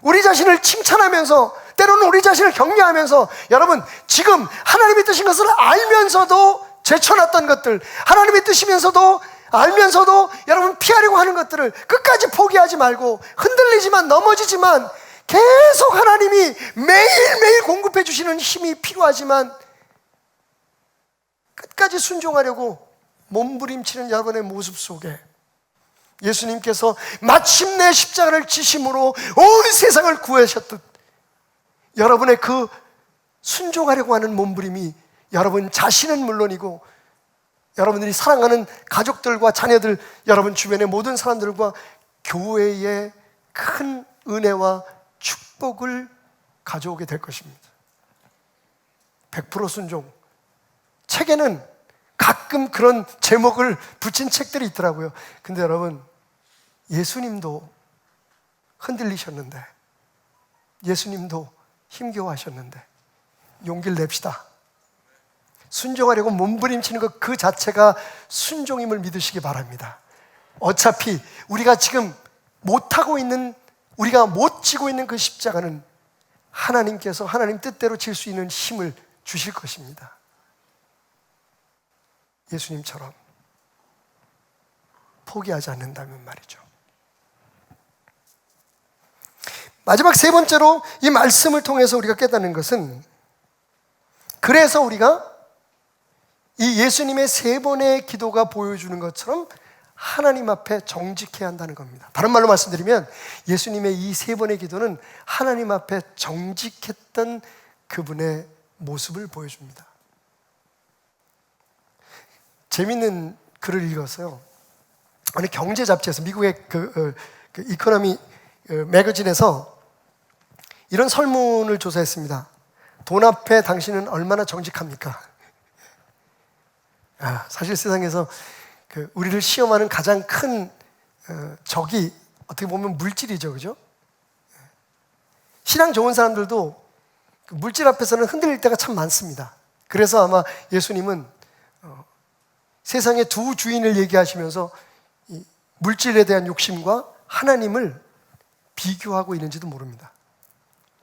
우리 자신을 칭찬하면서, 때로는 우리 자신을 격려하면서, 여러분, 지금 하나님의 뜻인 것을 알면서도 제쳐놨던 것들, 하나님의 뜻이면서도 알면서도 여러분 피하려고 하는 것들을 끝까지 포기하지 말고, 흔들리지만, 넘어지지만 계속 하나님이 매일매일 공급해 주시는 힘이 필요하지만 끝까지 순종하려고 몸부림치는 여러분의 모습 속에 예수님께서 마침내 십자가를 지심으로 온 세상을 구하셨듯 여러분의 그 순종하려고 하는 몸부림이 여러분 자신은 물론이고 여러분들이 사랑하는 가족들과 자녀들, 여러분 주변의 모든 사람들과 교회에 큰 은혜와 축복을 가져오게 될 것입니다. 100% 순종. 책에는 가끔 그런 제목을 붙인 책들이 있더라고요. 근데 여러분, 예수님도 흔들리셨는데, 예수님도 힘겨워하셨는데 용기를 냅시다. 순종하려고 몸부림치는 것 그 자체가 순종임을 믿으시기 바랍니다. 어차피 우리가 지금 못하고 있는, 우리가 못 지고 있는 그 십자가는 하나님께서 하나님 뜻대로 질 수 있는 힘을 주실 것입니다. 예수님처럼 포기하지 않는다면 말이죠. 마지막 3번째로 이 말씀을 통해서 우리가 깨닫는 것은, 그래서 우리가 이 예수님의 3번의 기도가 보여주는 것처럼 하나님 앞에 정직해야 한다는 겁니다. 다른 말로 말씀드리면 예수님의 이 3번의 기도는 하나님 앞에 정직했던 그분의 모습을 보여줍니다. 재밌는 글을 읽었어요. 어느 경제 잡지에서, 미국의 그 이코노미 매거진에서 이런 설문을 조사했습니다. 돈 앞에 당신은 얼마나 정직합니까? 사실 세상에서 우리를 시험하는 가장 큰 적이 어떻게 보면 물질이죠, 그죠? 신앙 좋은 사람들도 그 물질 앞에서는 흔들릴 때가 참 많습니다. 그래서 아마 예수님은 세상의 두 주인을 얘기하시면서 이 물질에 대한 욕심과 하나님을 비교하고 있는지도 모릅니다.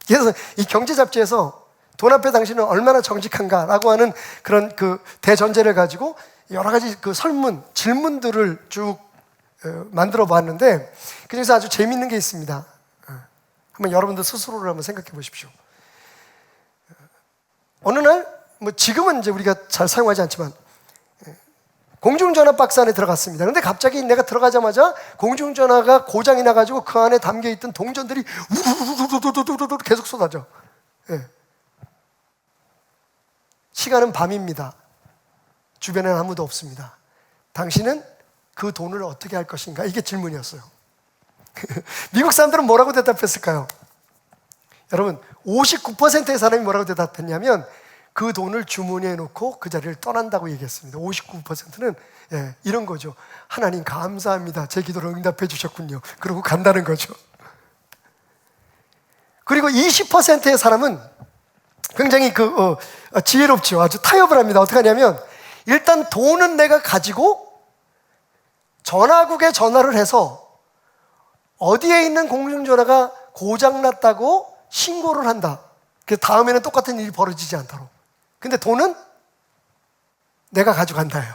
그래서 이 경제 잡지에서 돈 앞에 당신은 얼마나 정직한가라고 하는 그런 그 대전제를 가지고 여러 가지 그 설문, 질문들을 쭉 만들어 봤는데, 그중에서 아주 재미있는 게 있습니다. 한번 여러분들 스스로를 한번 생각해 보십시오. 어느 날, 뭐 지금은 이제 우리가 잘 사용하지 않지만, 공중전화 박스 안에 들어갔습니다. 그런데 갑자기 내가 들어가자마자 공중전화가 고장이 나가지고 그 안에 담겨있던 동전들이 우르르르르르르르 계속 쏟아져. 시간은 밤입니다. 주변에는 아무도 없습니다. 당신은 그 돈을 어떻게 할 것인가? 이게 질문이었어요. 미국 사람들은 뭐라고 대답했을까요? 여러분, 59%의 사람이 뭐라고 대답했냐면 그 돈을 주머니에 놓고 그 자리를 떠난다고 얘기했습니다. 59%는 이런 거죠. 하나님 감사합니다. 제 기도를 응답해 주셨군요. 그러고 간다는 거죠. 그리고 20%의 사람은 굉장히 지혜롭죠. 아주 타협을 합니다. 어떻게 하냐면 일단 돈은 내가 가지고 전화국에 전화를 해서 어디에 있는 공중전화가 고장났다고 신고를 한다. 그래서 다음에는 똑같은 일이 벌어지지 않도록. 근데 돈은 내가 가져간다예요.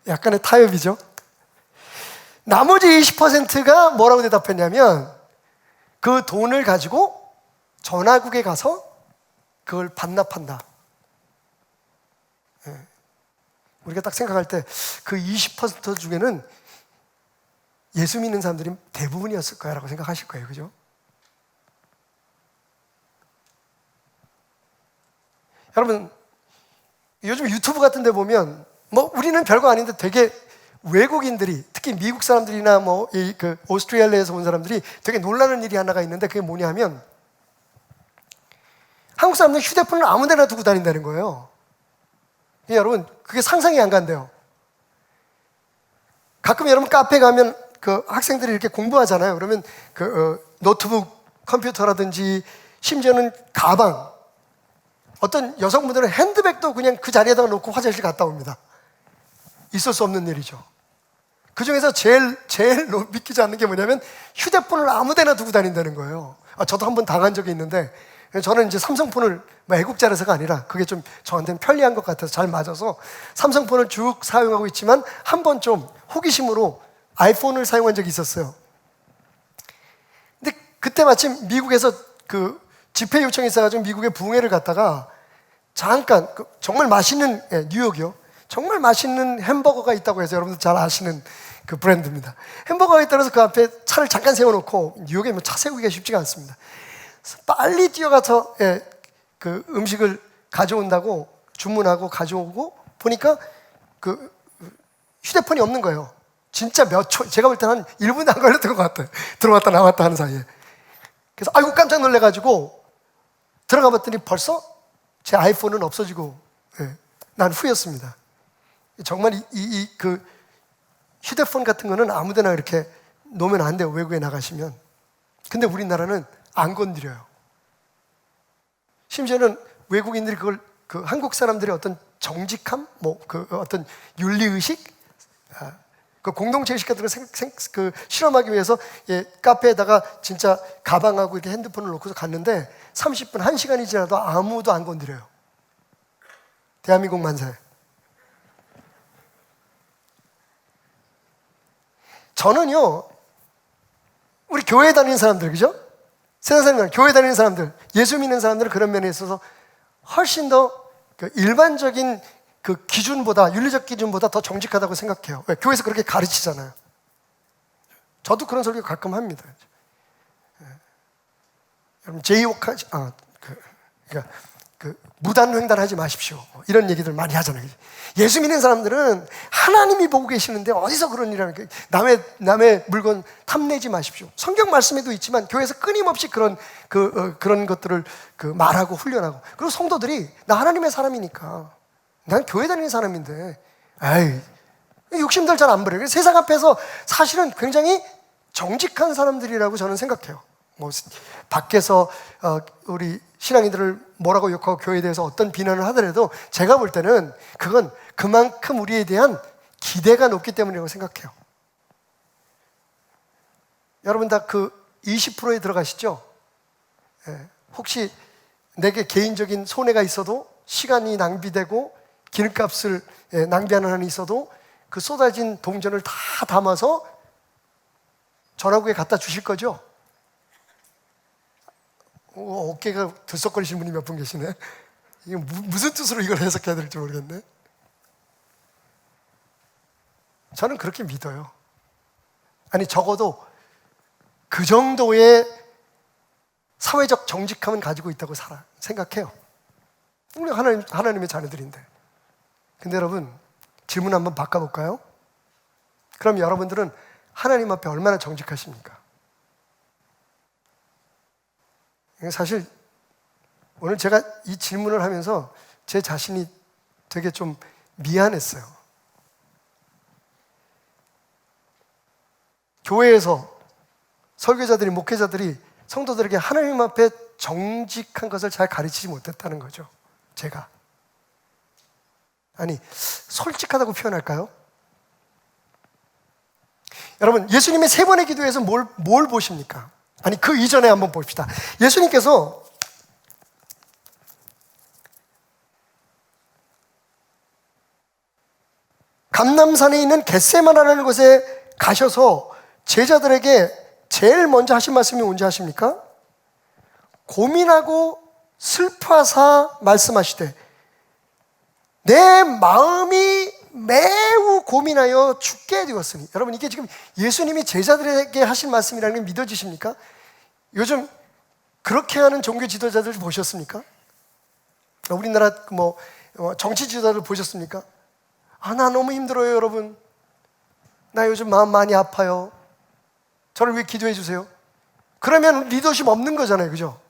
약간의 타협이죠. 나머지 20%가 뭐라고 대답했냐면 그 돈을 가지고 전화국에 가서 그걸 반납한다. 우리가 딱 생각할 때 그 20% 중에는 예수 믿는 사람들이 대부분이었을 거야라고 생각하실 거예요. 그죠? 여러분, 요즘 유튜브 같은 데 보면 뭐 우리는 별거 아닌데 되게 외국인들이, 특히 미국 사람들이나 뭐 그 오스트레일리아에서 온 사람들이 되게 놀라는 일이 하나가 있는데, 그게 뭐냐 하면 한국 사람들은 휴대폰을 아무 데나 두고 다닌다는 거예요. 여러분, 그게 상상이 안 간대요. 가끔 여러분 카페 가면 그 학생들이 이렇게 공부하잖아요. 그러면 그 노트북, 컴퓨터라든지 심지어는 가방, 어떤 여성분들은 핸드백도 그냥 그 자리에다가 놓고 화장실 갔다 옵니다. 있을 수 없는 일이죠. 그 중에서 제일 믿기지 않는 게 뭐냐면 휴대폰을 아무 데나 두고 다닌다는 거예요. 저도 한번 당한 적이 있는데, 저는 이제 삼성폰을 애국자라서가 아니라 그게 좀 저한테는 편리한 것 같아서 잘 맞아서 삼성폰을 쭉 사용하고 있지만, 한 번 좀 호기심으로 아이폰을 사용한 적이 있었어요. 근데 그때 마침 미국에서 그 집회 요청이 있어가지고 미국에 부흥회를 갔다가 잠깐 정말 맛있는, 뉴욕이요, 정말 맛있는 햄버거가 있다고 해서, 여러분들 잘 아시는 그 브랜드입니다. 햄버거가 있다고 해서 그 앞에 차를 잠깐 세워놓고, 뉴욕에 뭐 차 세우기가 쉽지가 않습니다. 빨리 뛰어가서 그 음식을 가져온다고 주문하고 가져오고 보니까 그 휴대폰이 없는 거예요. 진짜 몇 초, 제가 볼 때는 한 1분도 안 걸렸던 것 같아요. 들어왔다 나왔다 하는 사이에. 그래서 아이고 깜짝 놀래가지고 들어가 봤더니 벌써 제 아이폰은 없어지고, 난 후였습니다. 정말 그 휴대폰 같은 거는 아무데나 이렇게 놓으면 안 돼요, 외국에 나가시면. 근데 우리나라는 안 건드려요. 심지어는 외국인들이 그걸 그 한국 사람들의 어떤 정직함, 뭐 그 어떤 윤리의식, 그 공동체의식 같은 걸 그 실험하기 위해서 카페에다가 진짜 가방하고 이렇게 핸드폰을 놓고서 갔는데 30분, 1시간이 지나도 아무도 안 건드려요. 대한민국 만세. 저는요, 우리 교회 다니는 사람들, 그죠? 세상 사람들, 교회 다니는 사람들, 예수 믿는 사람들은 그런 면에 있어서 훨씬 더 그 일반적인 그 기준보다, 윤리적 기준보다 더 정직하다고 생각해요. 왜? 교회에서 그렇게 가르치잖아요. 저도 그런 설교 가끔 합니다. 여러분, 제이워크하지, 그러니까 무단횡단하지 마십시오. 이런 얘기들 많이 하잖아요. 예수 믿는 사람들은 하나님이 보고 계시는데 어디서 그런 일을 하는 거예요? 남의 물건 탐내지 마십시오. 성경 말씀에도 있지만 교회에서 끊임없이 그런 것들을 말하고 훈련하고, 그리고 성도들이 나 하나님의 사람이니까, 난 교회 다니는 사람인데, 욕심들 잘 안 부려요. 세상 앞에서 사실은 굉장히 정직한 사람들이라고 저는 생각해요. 뭐 밖에서 우리 신앙인들을 뭐라고 욕하고 교회에 대해서 어떤 비난을 하더라도 제가 볼 때는 그건 그만큼 우리에 대한 기대가 높기 때문이라고 생각해요. 여러분 다 그 20%에 들어가시죠? 혹시 내게 개인적인 손해가 있어도, 시간이 낭비되고 기름값을 낭비하는 한이 있어도 그 쏟아진 동전을 다 담아서 전화국에 갖다 주실 거죠? 어깨가 들썩거리시는 분이 몇 분 계시네. 이게 무슨 뜻으로 이걸 해석해야 될지 모르겠네. 저는 그렇게 믿어요. 아니, 적어도 그 정도의 사회적 정직함은 가지고 있다고 생각해요. 우리 하나님의 자녀들인데. 근데 여러분, 질문 한번 바꿔볼까요? 그럼 여러분들은 하나님 앞에 얼마나 정직하십니까? 사실 오늘 제가 이 질문을 하면서 제 자신이 되게 좀 미안했어요. 교회에서 설교자들이, 목회자들이 성도들에게 하나님 앞에 정직한 것을 잘 가르치지 못했다는 거죠. 제가. 아니, 솔직하다고 표현할까요? 여러분, 예수님의 3번의 기도에서 뭘 보십니까? 아니, 그 이전에 한번 봅시다. 예수님께서 감람산에 있는 겟세마네라는 곳에 가셔서 제자들에게 제일 먼저 하신 말씀이 뭔지 아십니까? 고민하고 슬퍼하사 말씀하시되 내 마음이 매우 고민하여 죽게 되었으니. 여러분, 이게 지금 예수님이 제자들에게 하신 말씀이라는 게 믿어지십니까? 요즘 그렇게 하는 종교 지도자들 보셨습니까? 우리나라 정치 지도자들 보셨습니까? 나 너무 힘들어요, 여러분. 나 요즘 마음 많이 아파요. 저를 위해 기도해 주세요. 그러면 리더십 없는 거잖아요, 그죠?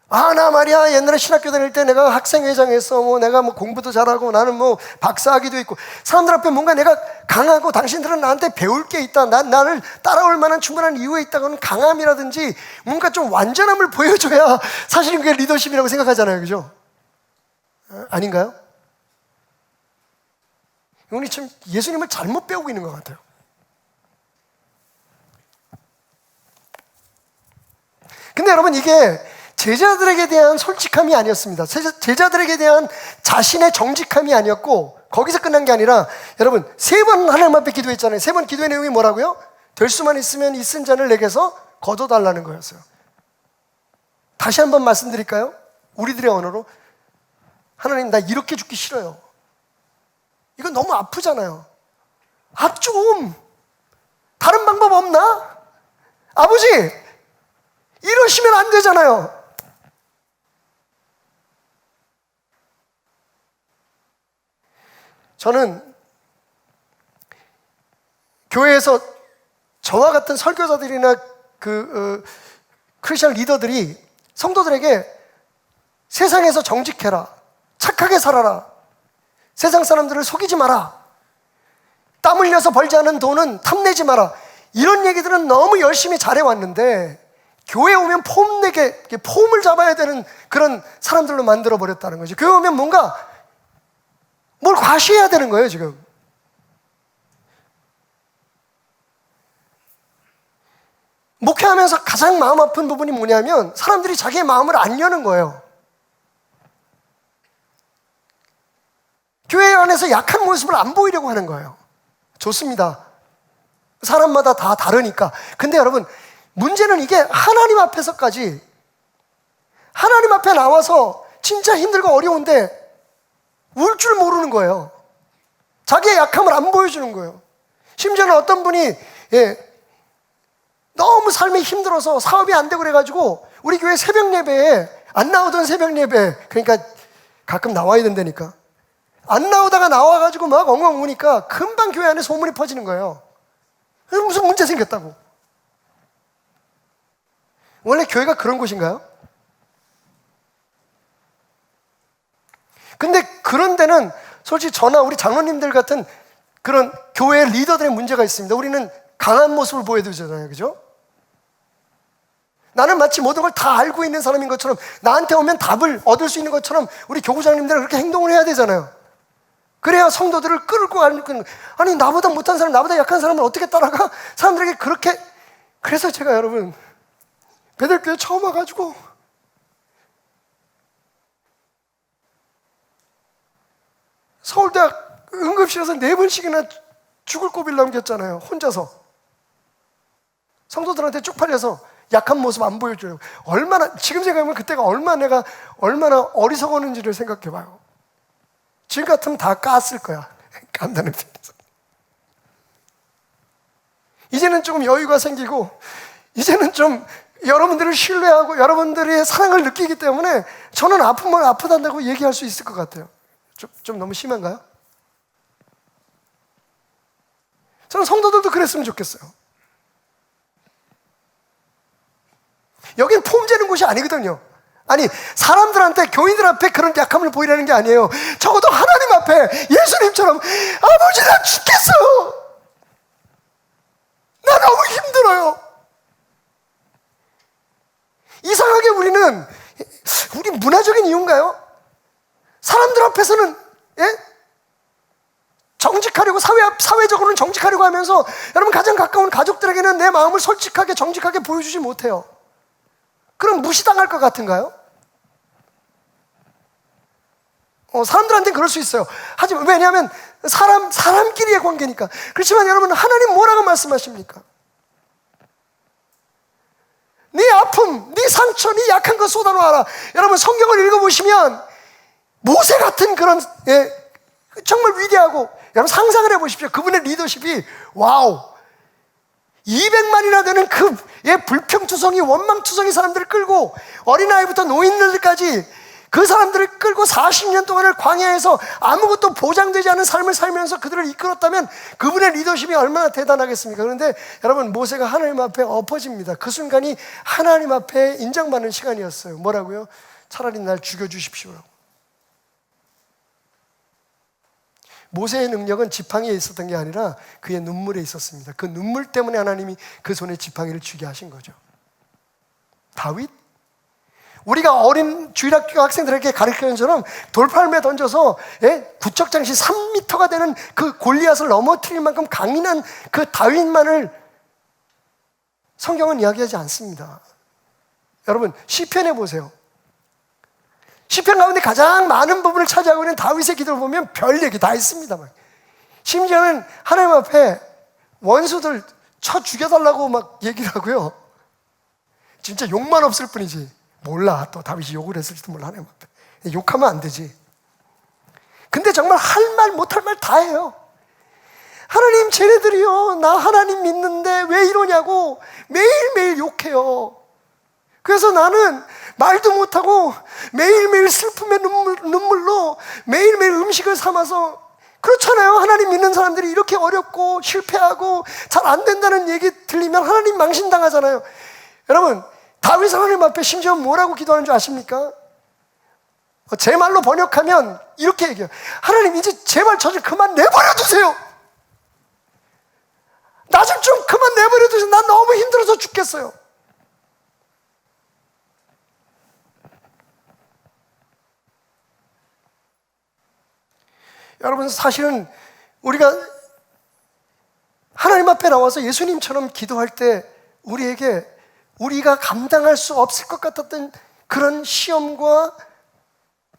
나 말이야, 옛날에 신학교 다닐 때 내가 학생회장했어. 내가 공부도 잘하고 나는 박사학위도 있고. 사람들 앞에 뭔가 내가 강하고 당신들은 나한테 배울 게 있다. 나를 따라올 만한 충분한 이유가 있다고는 강함이라든지 뭔가 좀 완전함을 보여줘야 사실은 그게 리더십이라고 생각하잖아요, 그죠? 아닌가요? 우리 참 예수님을 잘못 배우고 있는 것 같아요. 근데 여러분, 이게 제자들에게 대한 솔직함이 아니었습니다. 제자들에게 대한 자신의 정직함이 아니었고, 거기서 끝난 게 아니라, 여러분, 3번 하나님 앞에 기도했잖아요. 3번 기도의 내용이 뭐라고요? 될 수만 있으면 이 쓴 잔을 내게서 거둬달라는 거였어요. 다시 한번 말씀드릴까요? 우리들의 언어로, 하나님, 나 이렇게 죽기 싫어요. 이건 너무 아프잖아요. 좀 다른 방법 없나? 아버지, 이러시면 안 되잖아요. 저는 교회에서 저와 같은 설교자들이나 크리스천 리더들이 성도들에게 세상에서 정직해라, 착하게 살아라, 세상 사람들을 속이지 마라, 땀 흘려서 벌지 않은 돈은 탐내지 마라, 이런 얘기들은 너무 열심히 잘해왔는데 교회에 오면 폼을 잡아야 되는 그런 사람들로 만들어버렸다는 거죠. 교회 오면 뭔가 뭘 과시해야 되는 거예요, 지금. 목회하면서 가장 마음 아픈 부분이 뭐냐면 사람들이 자기의 마음을 안 여는 거예요. 교회 안에서 약한 모습을 안 보이려고 하는 거예요. 좋습니다. 사람마다 다 다르니까. 근데 여러분, 문제는 이게 하나님 앞에서까지, 하나님 앞에 나와서 진짜 힘들고 어려운데 울 줄 모르는 거예요. 자기의 약함을 안 보여주는 거예요. 심지어는 어떤 분이 너무 삶이 힘들어서 사업이 안 되고 그래가지고 우리 교회 새벽 예배에 안 나오던 새벽 예배, 그러니까 가끔 나와야 된다니까, 안 나오다가 나와가지고 막 엉엉 우니까 금방 교회 안에 소문이 퍼지는 거예요. 무슨 문제 생겼다고. 원래 교회가 그런 곳인가요? 근데 그런 데는 솔직히 저나 우리 장로님들 같은 그런 교회 리더들의 문제가 있습니다. 우리는 강한 모습을 보여주잖아요, 그죠? 나는 마치 모든 걸 다 알고 있는 사람인 것처럼, 나한테 오면 답을 얻을 수 있는 것처럼 우리 교구장님들은 그렇게 행동을 해야 되잖아요. 그래야 성도들을 끌고 가는. 아니, 나보다 못한 사람, 나보다 약한 사람을 어떻게 따라가? 사람들에게 그렇게. 그래서 제가 여러분, 베들교회 처음 와가지고 서울대학 응급실에서 4번씩이나 죽을 고비를 넘겼잖아요, 혼자서. 성도들한테 쪽팔려서 약한 모습 안 보여줘요. 얼마나, 지금 생각하면 그때가 내가 얼마나 어리석었는지를 생각해봐요. 지금 같으면 다 깠을 거야, 간다는 뜻에서. 이제는 조금 여유가 생기고, 이제는 좀 여러분들을 신뢰하고 여러분들의 사랑을 느끼기 때문에 저는 아프면 아프다고 얘기할 수 있을 것 같아요. 좀 너무 심한가요? 저는 성도들도 그랬으면 좋겠어요. 여긴 폼 재는 곳이 아니거든요. 아니, 사람들한테, 교인들 앞에 그런 약함을 보이라는 게 아니에요. 적어도 하나님 앞에 예수님처럼, 아버지, 나 죽겠어요. 나 너무 힘들어요. 이상하게 우리 문화적인 이유인가요? 사람들 앞에서는 정직하려고, 사회적으로는 정직하려고 하면서 여러분, 가장 가까운 가족들에게는 내 마음을 솔직하게 정직하게 보여주지 못해요. 그럼 무시당할 것 같은가요? 사람들한테는 그럴 수 있어요. 하지만 왜냐하면 사람끼리의 관계니까. 그렇지만 여러분, 하나님 뭐라고 말씀하십니까? 네 아픔, 네 상처, 네 약한 거 쏟아놓아라. 여러분, 성경을 읽어보시면 모세 같은 그런 정말 위대하고, 여러분 상상을 해보십시오. 그분의 리더십이 와우, 200만이나 되는 그 불평투성이 원망투성이 사람들을 끌고, 어린아이부터 노인들까지 그 사람들을 끌고 40년 동안을 광야에서 아무것도 보장되지 않은 삶을 살면서 그들을 이끌었다면 그분의 리더십이 얼마나 대단하겠습니까? 그런데 여러분, 모세가 하나님 앞에 엎어집니다. 그 순간이 하나님 앞에 인정받는 시간이었어요. 뭐라고요? 차라리 날 죽여주십시오라고. 모세의 능력은 지팡이에 있었던 게 아니라 그의 눈물에 있었습니다. 그 눈물 때문에 하나님이 그 손에 지팡이를 쥐게 하신 거죠. 다윗? 우리가 어린 주일학교 학생들에게 가르치는 것처럼 돌팔매 던져서 구척장시 3m가 되는 그 골리앗을 넘어뜨릴 만큼 강인한 그 다윗만을 성경은 이야기하지 않습니다. 여러분, 시편에 보세요. 시편 가운데 가장 많은 부분을 차지하고 있는 다윗의 기도를 보면 별 얘기 다 있습니다. 심지어는 하나님 앞에 원수들 쳐 죽여달라고 막 얘기를 하고요. 진짜 욕만 없을 뿐이지. 몰라, 또 다윗이 욕을 했을지도 몰라. 하나님 앞에 욕하면 안 되지. 근데 정말 할 말 못할 말 다 해요. 하나님, 쟤네들이요, 나 하나님 믿는데 왜 이러냐고 매일매일 욕해요. 그래서 나는 말도 못하고 매일매일 슬픔의 눈물로 매일매일 음식을 삼아서, 그렇잖아요. 하나님 믿는 사람들이 이렇게 어렵고 실패하고 잘 안 된다는 얘기 들리면 하나님 망신당하잖아요. 여러분, 다윗 하나님 앞에 심지어 뭐라고 기도하는 줄 아십니까? 제 말로 번역하면 이렇게 얘기해요. 하나님, 이제 제발 저 좀 그만 내버려 두세요. 나 좀 그만 내버려 두세요. 난 너무 힘들어서 죽겠어요. 여러분, 사실은 우리가 하나님 앞에 나와서 예수님처럼 기도할 때 우리가 감당할 수 없을 것 같았던 그런 시험과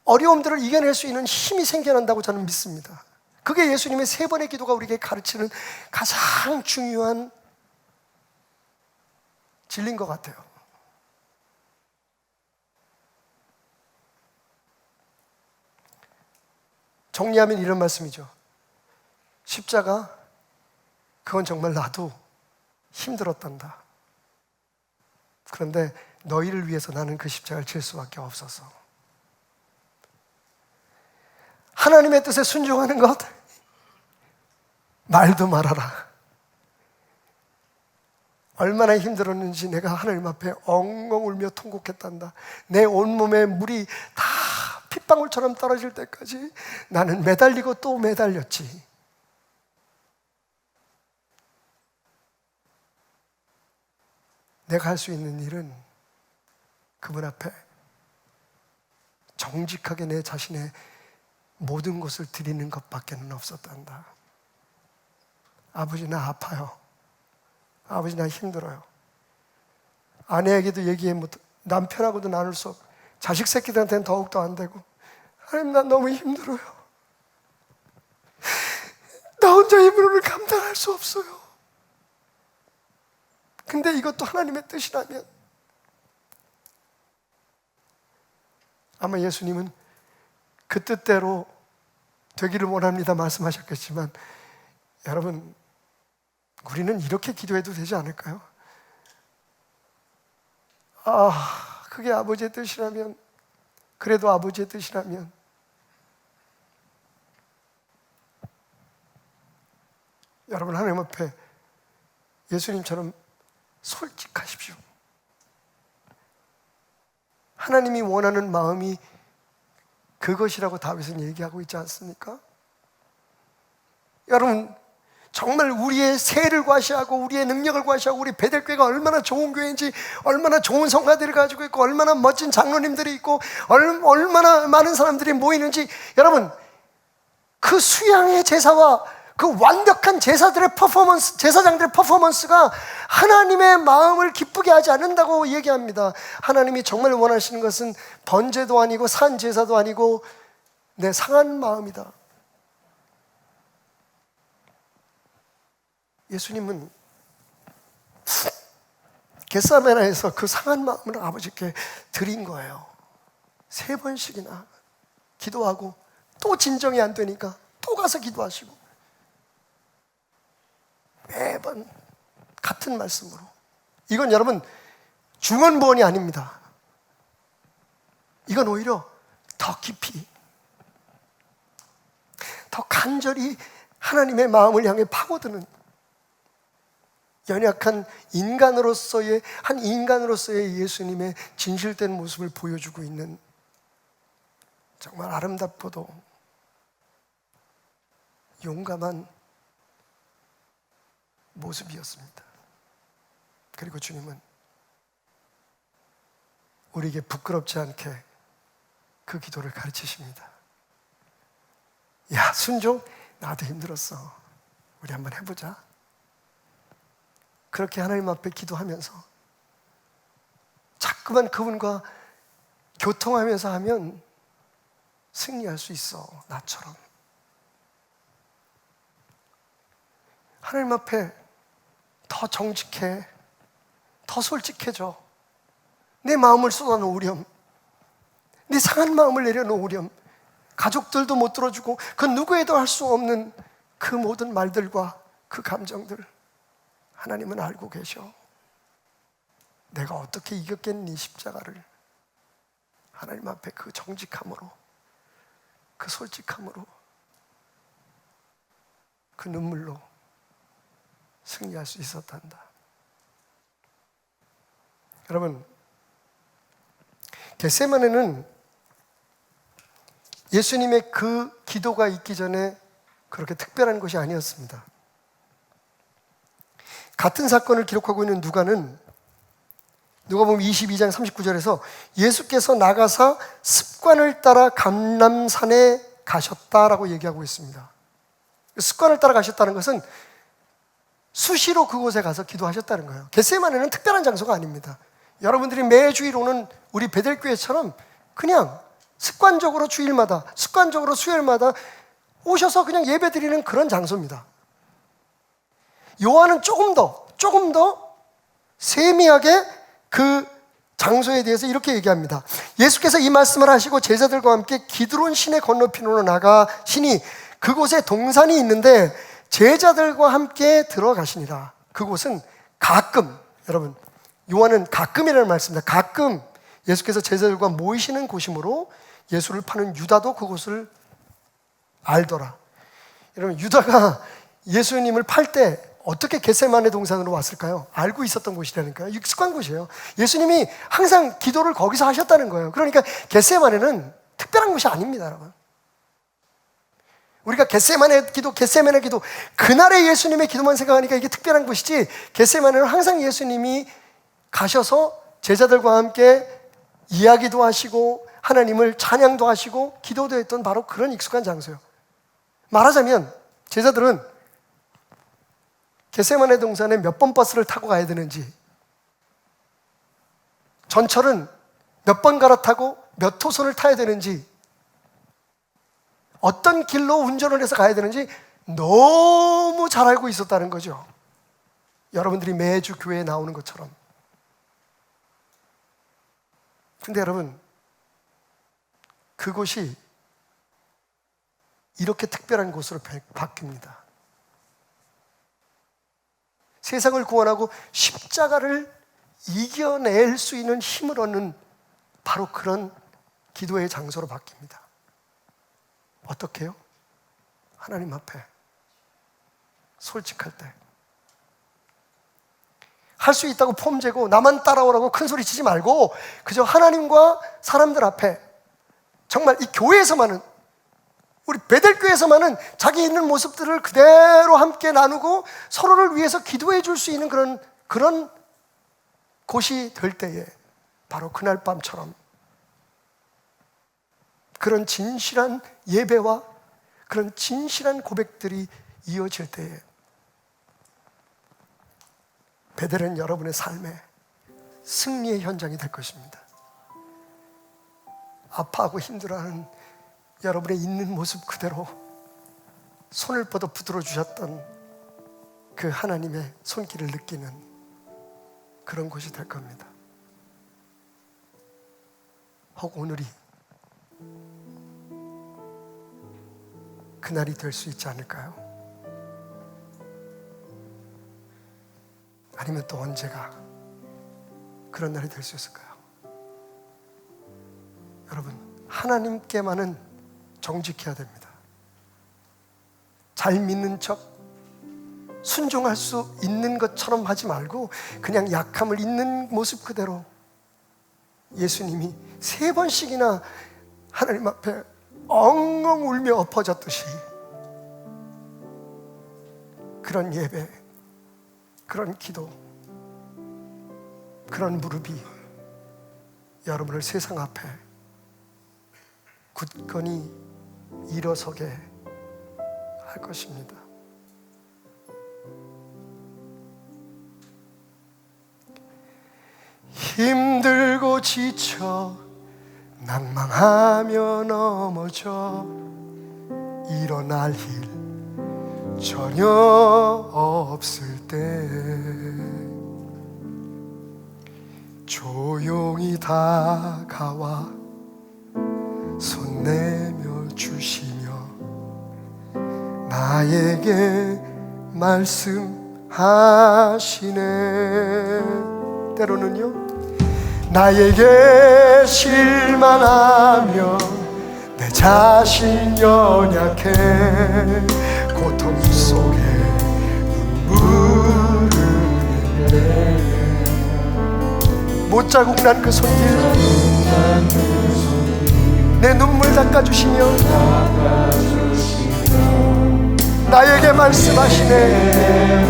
어려움들을 이겨낼 수 있는 힘이 생겨난다고 저는 믿습니다. 그게 예수님의 3번의 기도가 우리에게 가르치는 가장 중요한 진리인 것 같아요. 정리하면 이런 말씀이죠. 십자가, 그건 정말 나도 힘들었단다. 그런데 너희를 위해서 나는 그 십자가를 질 수밖에 없어서. 하나님의 뜻에 순종하는 것, 말도 말아라. 얼마나 힘들었는지 내가 하나님 앞에 엉엉 울며 통곡했단다. 내 온몸에 물이 다 핏방울처럼 떨어질 때까지 나는 매달리고 또 매달렸지. 내가 할 수 있는 일은 그분 앞에 정직하게 내 자신의 모든 것을 드리는 것밖에는 없었단다. 아버지, 나 아파요. 아버지, 나 힘들어요. 아내에게도 얘기해 못, 남편하고도 나눌 수 없고, 자식 새끼들한테는 더욱더 안 되고, 하나님, 난 너무 힘들어요. 나 혼자 힘으로는 감당할 수 없어요. 근데 이것도 하나님의 뜻이라면 아마 예수님은 그 뜻대로 되기를 원합니다 말씀하셨겠지만, 여러분, 우리는 이렇게 기도해도 되지 않을까요? 그게 아버지의 뜻이라면, 그래도 아버지의 뜻이라면 여러분, 하나님 앞에 예수님처럼 솔직하십시오. 하나님이 원하는 마음이 그것이라고 다윗은 얘기하고 있지 않습니까? 여러분, 정말 우리의 세를 과시하고 우리의 능력을 과시하고 우리 베델교회가 얼마나 좋은 교회인지, 얼마나 좋은 성가들을 가지고 있고, 얼마나 멋진 장로님들이 있고, 얼마나 많은 사람들이 모이는지, 여러분, 그 수양의 제사와 그 완벽한 제사들의 퍼포먼스, 제사장들의 퍼포먼스가 하나님의 마음을 기쁘게 하지 않는다고 얘기합니다. 하나님이 정말 원하시는 것은 번제도 아니고 산 제사도 아니고 내 상한 마음이다. 예수님은 겟세마네에서 그 상한 마음을 아버지께 드린 거예요. 3번씩이나 기도하고 또 진정이 안 되니까 또 가서 기도하시고 매번 같은 말씀으로. 이건 여러분 중언부언이 아닙니다. 이건 오히려 더 깊이, 더 간절히 하나님의 마음을 향해 파고드는, 연약한 인간으로서의, 한 인간으로서의 예수님의 진실된 모습을 보여주고 있는 정말 아름답고도 용감한 모습이었습니다. 그리고 주님은 우리에게 부끄럽지 않게 그 기도를 가르치십니다. 야, 순종, 나도 힘들었어. 우리 한번 해보자. 그렇게 하나님 앞에 기도하면서 자꾸만 그분과 교통하면서 하면 승리할 수 있어. 나처럼. 하나님 앞에 더 정직해, 더 솔직해져. 내 마음을 쏟아놓으렴. 내 상한 마음을 내려놓으렴. 가족들도 못 들어주고 그 누구에도 할 수 없는 그 모든 말들과 그 감정들, 하나님은 알고 계셔. 내가 어떻게 이겼겠니, 십자가를. 하나님 앞에 그 정직함으로, 그 솔직함으로, 그 눈물로 승리할 수 있었단다. 여러분, 겟세마네는 예수님의 그 기도가 있기 전에 그렇게 특별한 것이 아니었습니다. 같은 사건을 기록하고 있는 누가는 누가복음 22장 39절에서 예수께서 나가사 습관을 따라 감람산에 가셨다라고 얘기하고 있습니다. 습관을 따라 가셨다는 것은 수시로 그곳에 가서 기도하셨다는 거예요. 겟세마네는 특별한 장소가 아닙니다. 여러분들이 매주일 오는 우리 베델교회처럼 그냥 습관적으로 주일마다, 습관적으로 수요일마다 오셔서 그냥 예배드리는 그런 장소입니다. 요한은 조금 더 세미하게 그 장소에 대해서 이렇게 얘기합니다. 예수께서 이 말씀을 하시고 제자들과 함께 기드론 시내 건너편으로 나가시니 그곳에 동산이 있는데 제자들과 함께 들어가시니라. 그곳은 가끔, 여러분, 요한은 가끔이라는 말씀입니다. 가끔 예수께서 제자들과 모이시는 곳이므로 예수를 파는 유다도 그곳을 알더라. 여러분, 유다가 예수님을 팔 때 어떻게 겟세마네 동산으로 왔을까요? 알고 있었던 곳이라니까요. 익숙한 곳이에요. 예수님이 항상 기도를 거기서 하셨다는 거예요. 그러니까 겟세마네는 특별한 곳이 아닙니다, 여러분. 우리가 겟세마네 기도, 그날의 예수님의 기도만 생각하니까 이게 특별한 곳이지, 겟세마네는 항상 예수님이 가셔서 제자들과 함께 이야기도 하시고 하나님을 찬양도 하시고 기도도 했던 바로 그런 익숙한 장소예요. 말하자면 제자들은 겟세마네 동산에 몇 번 버스를 타고 가야 되는지, 전철은 몇 번 갈아타고 몇 호선을 타야 되는지, 어떤 길로 운전을 해서 가야 되는지 너무 잘 알고 있었다는 거죠. 여러분들이 매주 교회에 나오는 것처럼. 근데 여러분, 그곳이 이렇게 특별한 곳으로 바뀝니다. 세상을 구원하고 십자가를 이겨낼 수 있는 힘을 얻는 바로 그런 기도의 장소로 바뀝니다. 어떻게 해요? 하나님 앞에 솔직할 때. 할 수 있다고 폼재고 나만 따라오라고 큰 소리 치지 말고 그저 하나님과 사람들 앞에, 정말 이 교회에서만은, 우리 베델교회에서만은 자기 있는 모습들을 그대로 함께 나누고 서로를 위해서 기도해 줄 수 있는 그런 곳이 될 때에, 바로 그날 밤처럼 그런 진실한 예배와 그런 진실한 고백들이 이어질 때에 베델은 여러분의 삶의 승리의 현장이 될 것입니다. 아파하고 힘들어하는 여러분의 있는 모습 그대로 손을 뻗어 붙들어 주셨던 그 하나님의 손길을 느끼는 그런 곳이 될 겁니다. 혹 오늘이 그날이 될 수 있지 않을까요? 아니면 또 언제가 그런 날이 될 수 있을까요? 여러분, 하나님께만은 정직해야 됩니다. 잘 믿는 척 순종할 수 있는 것처럼 하지 말고 그냥 약함을 있는 모습 그대로, 예수님이 3번씩이나 하나님 앞에 엉엉 울며 엎어졌듯이 그런 예배, 그런 기도, 그런 무릎이 여러분을 세상 앞에 굳건히 일어서게 할 것입니다. 힘들고 지쳐 낭망하며 넘어져 일어날 일 전혀 없을 때 조용히 다가와 손 내며 주시며 나에게 말씀하시네. 때로는요, 나에게 실망하며 내 자신 연약해 고통 속에 눈물을 흘리네. 못자국 난 그 손길 내 눈물 닦아주시며 나에게 말씀하시네.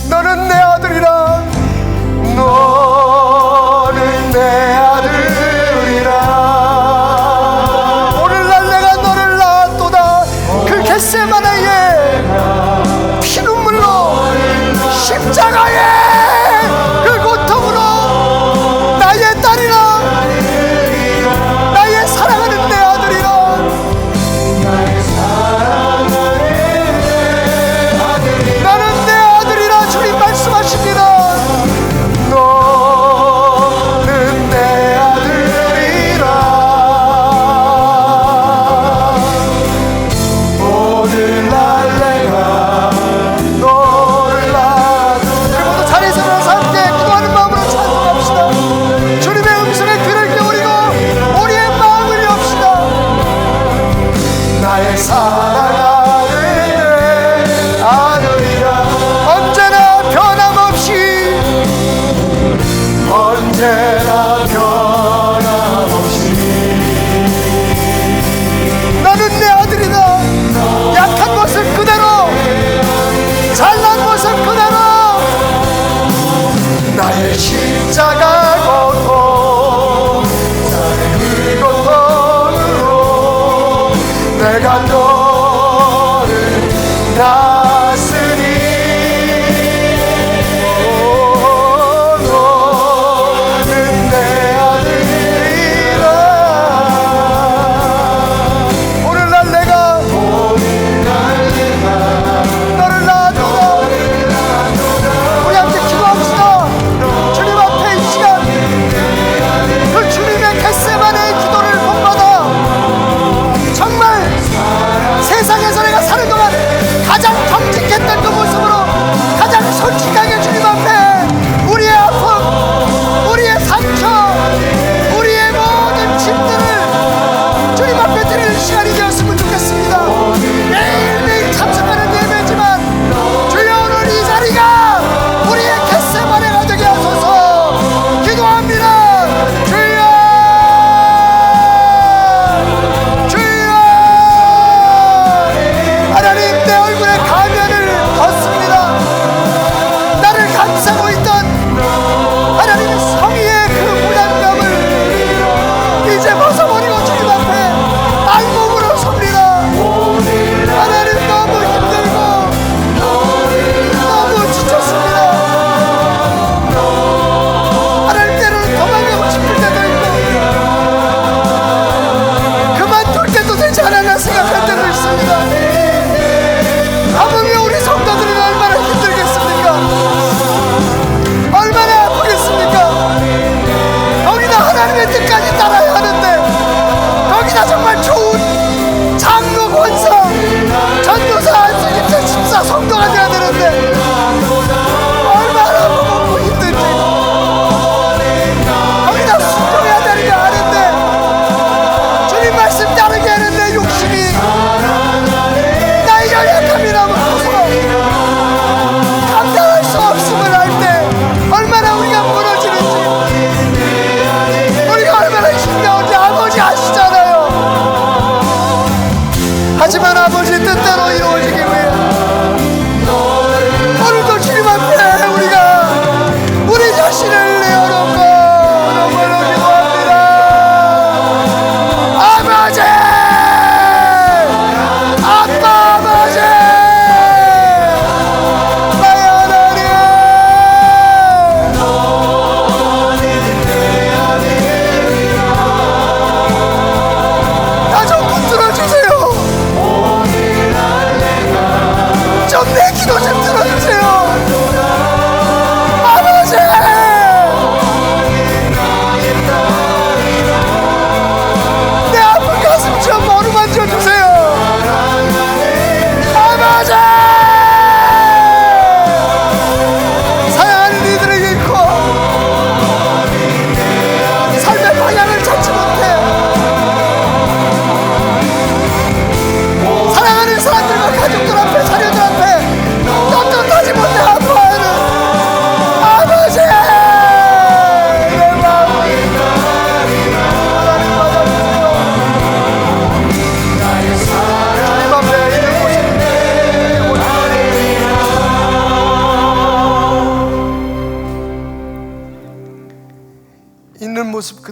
너는 내 아들이라, 너는 내 아들이라. 오늘날 내가 너를 낳았도다. 그 겟세마네의 피눈물로 십자가의 그 고통으로 나의 딸이라, 나의 사랑하는 내 아들이라.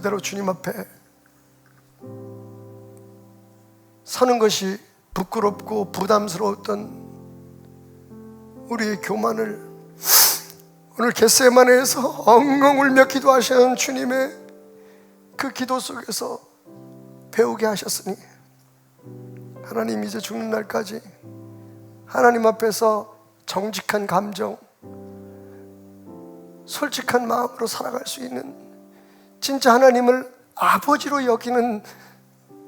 그대로 주님 앞에 서는 것이 부끄럽고 부담스러웠던 우리의 교만을 오늘 겟세마네에서 엉엉 울며 기도하시는 주님의 그 기도 속에서 배우게 하셨으니 하나님, 이제 죽는 날까지 하나님 앞에서 정직한 감정, 솔직한 마음으로 살아갈 수 있는, 진짜 하나님을 아버지로 여기는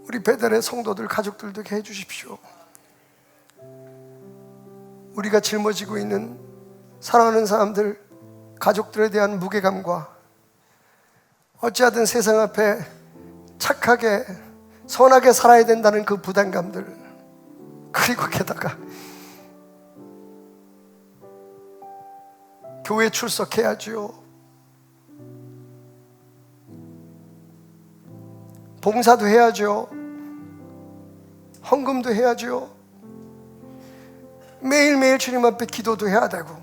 우리 베델의 성도들, 가족들 되게 해주십시오. 우리가 짊어지고 있는 사랑하는 사람들, 가족들에 대한 무게감과 어찌하든 세상 앞에 착하게 선하게 살아야 된다는 그 부담감들, 그리고 게다가 교회 출석해야지요, 봉사도 해야죠, 헌금도 해야죠, 매일매일 주님 앞에 기도도 해야 되고,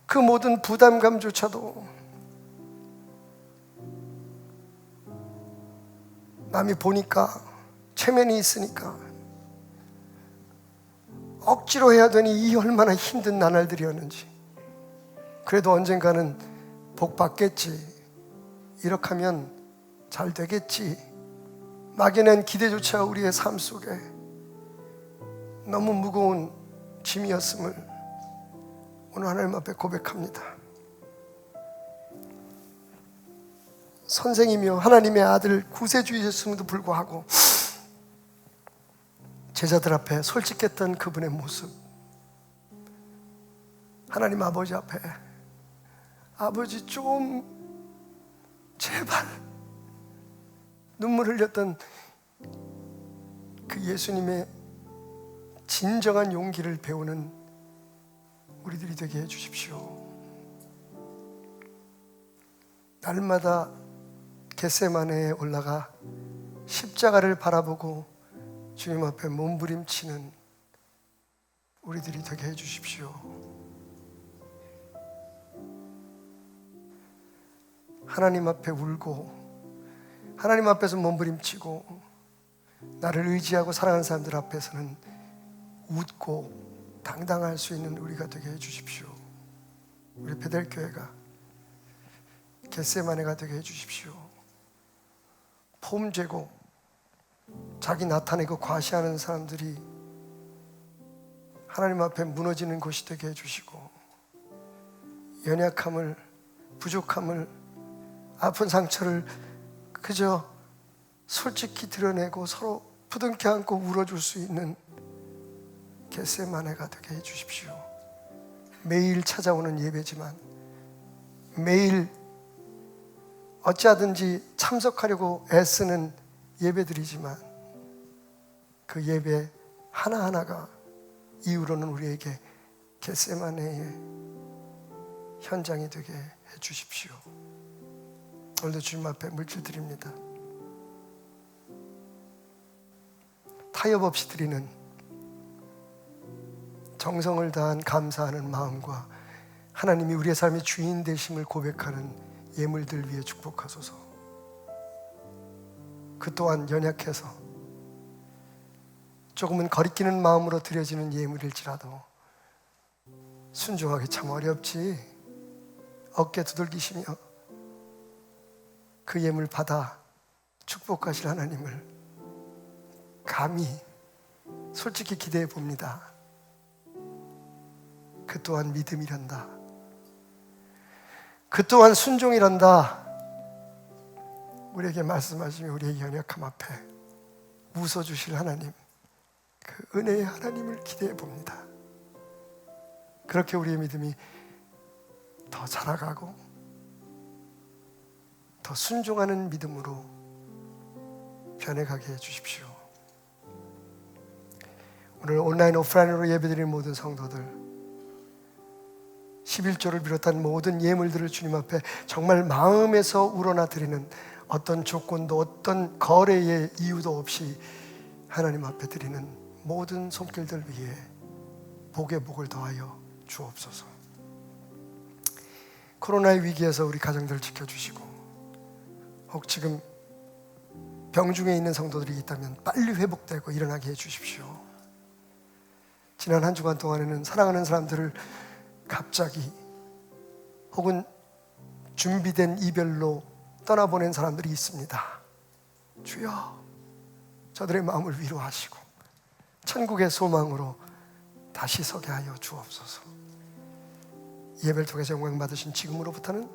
그 모든 부담감조차도 남이 보니까, 체면이 있으니까 억지로 해야 되니 이 얼마나 힘든 나날들이었는지, 그래도 언젠가는 복 받겠지, 이렇게 하면 잘 되겠지, 막연한 기대조차 우리의 삶 속에 너무 무거운 짐이었음을 오늘 하나님 앞에 고백합니다. 선생이며 하나님의 아들 구세주이셨음에도 불구하고 제자들 앞에 솔직했던 그분의 모습, 하나님 아버지 앞에, 아버지 좀 제발, 눈물 흘렸던 그 예수님의 진정한 용기를 배우는 우리들이 되게 해주십시오. 날마다 겟세마네에 올라가 십자가를 바라보고 주님 앞에 몸부림치는 우리들이 되게 해주십시오. 하나님 앞에 울고 하나님 앞에서 몸부림치고 나를 의지하고 사랑하는 사람들 앞에서는 웃고 당당할 수 있는 우리가 되게 해주십시오. 우리 베델교회가 겟세마네가 되게 해주십시오. 폼죄고 자기 나타내고 과시하는 사람들이 하나님 앞에 무너지는 곳이 되게 해주시고, 연약함을, 부족함을, 아픈 상처를 그저 솔직히 드러내고 서로 부둥켜 안고 울어줄 수 있는 겟세마네가 되게 해주십시오. 매일 찾아오는 예배지만, 매일 어찌하든지 참석하려고 애쓰는 예배들이지만, 그 예배 하나하나가 이후로는 우리에게 겟세마네의 현장이 되게 해주십시오. 오늘도 주님 앞에 물질 드립니다. 타협 없이 드리는, 정성을 다한 감사하는 마음과 하나님이 우리의 삶의 주인 되심을 고백하는 예물들 위해 축복하소서. 그 또한 연약해서 조금은 거리끼는 마음으로 드려지는 예물일지라도 순종하기 참 어렵지, 어깨 두들기시며 그 예물 받아 축복하실 하나님을 감히 솔직히 기대해 봅니다. 그 또한 믿음이란다. 그 또한 순종이란다. 우리에게 말씀하시며 우리의 연약함 앞에 웃어주실 하나님, 그 은혜의 하나님을 기대해 봅니다. 그렇게 우리의 믿음이 더 자라가고 더 순종하는 믿음으로 변해가게 해주십시오. 오늘 온라인 오프라인으로 예배드리는 모든 성도들, 11조를 비롯한 모든 예물들을 주님 앞에 정말 마음에서 우러나 드리는, 어떤 조건도 어떤 거래의 이유도 없이 하나님 앞에 드리는 모든 손길들 위해 복의 복을 더하여 주옵소서. 코로나의 위기에서 우리 가정들을 지켜주시고, 혹 지금 병중에 있는 성도들이 있다면 빨리 회복되고 일어나게 해주십시오. 지난 한 주간 동안에는 사랑하는 사람들을 갑자기 혹은 준비된 이별로 떠나보낸 사람들이 있습니다. 주여, 저들의 마음을 위로하시고 천국의 소망으로 다시 서게 하여 주옵소서. 예배를 통해서 영광 받으신 지금으로부터는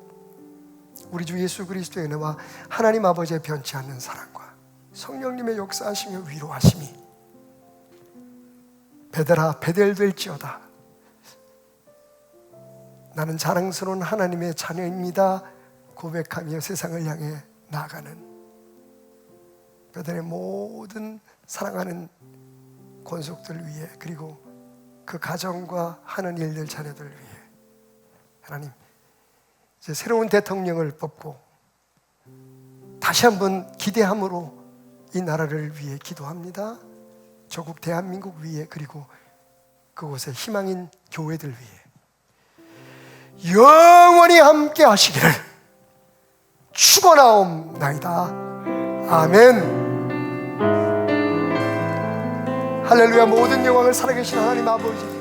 우리 주 예수 그리스도의 은혜와 하나님 아버지의 변치 않는 사랑과 성령님의 역사하시며 위로하심이 베델아 베델될지어다, 나는 자랑스러운 하나님의 자녀입니다 고백하며 세상을 향해 나아가는 베델의 모든 사랑하는 권속들 위해, 그리고 그 가정과 하는 일들 자녀들 위해 하나님, 이제 새로운 대통령을 뽑고 다시 한번 기대함으로 이 나라를 위해 기도합니다. 조국 대한민국 위해, 그리고 그곳에 희망인 교회들 위해 영원히 함께 하시기를 축원하옵나이다. 아멘. 할렐루야. 모든 영광을 살아계신 하나님 아버지,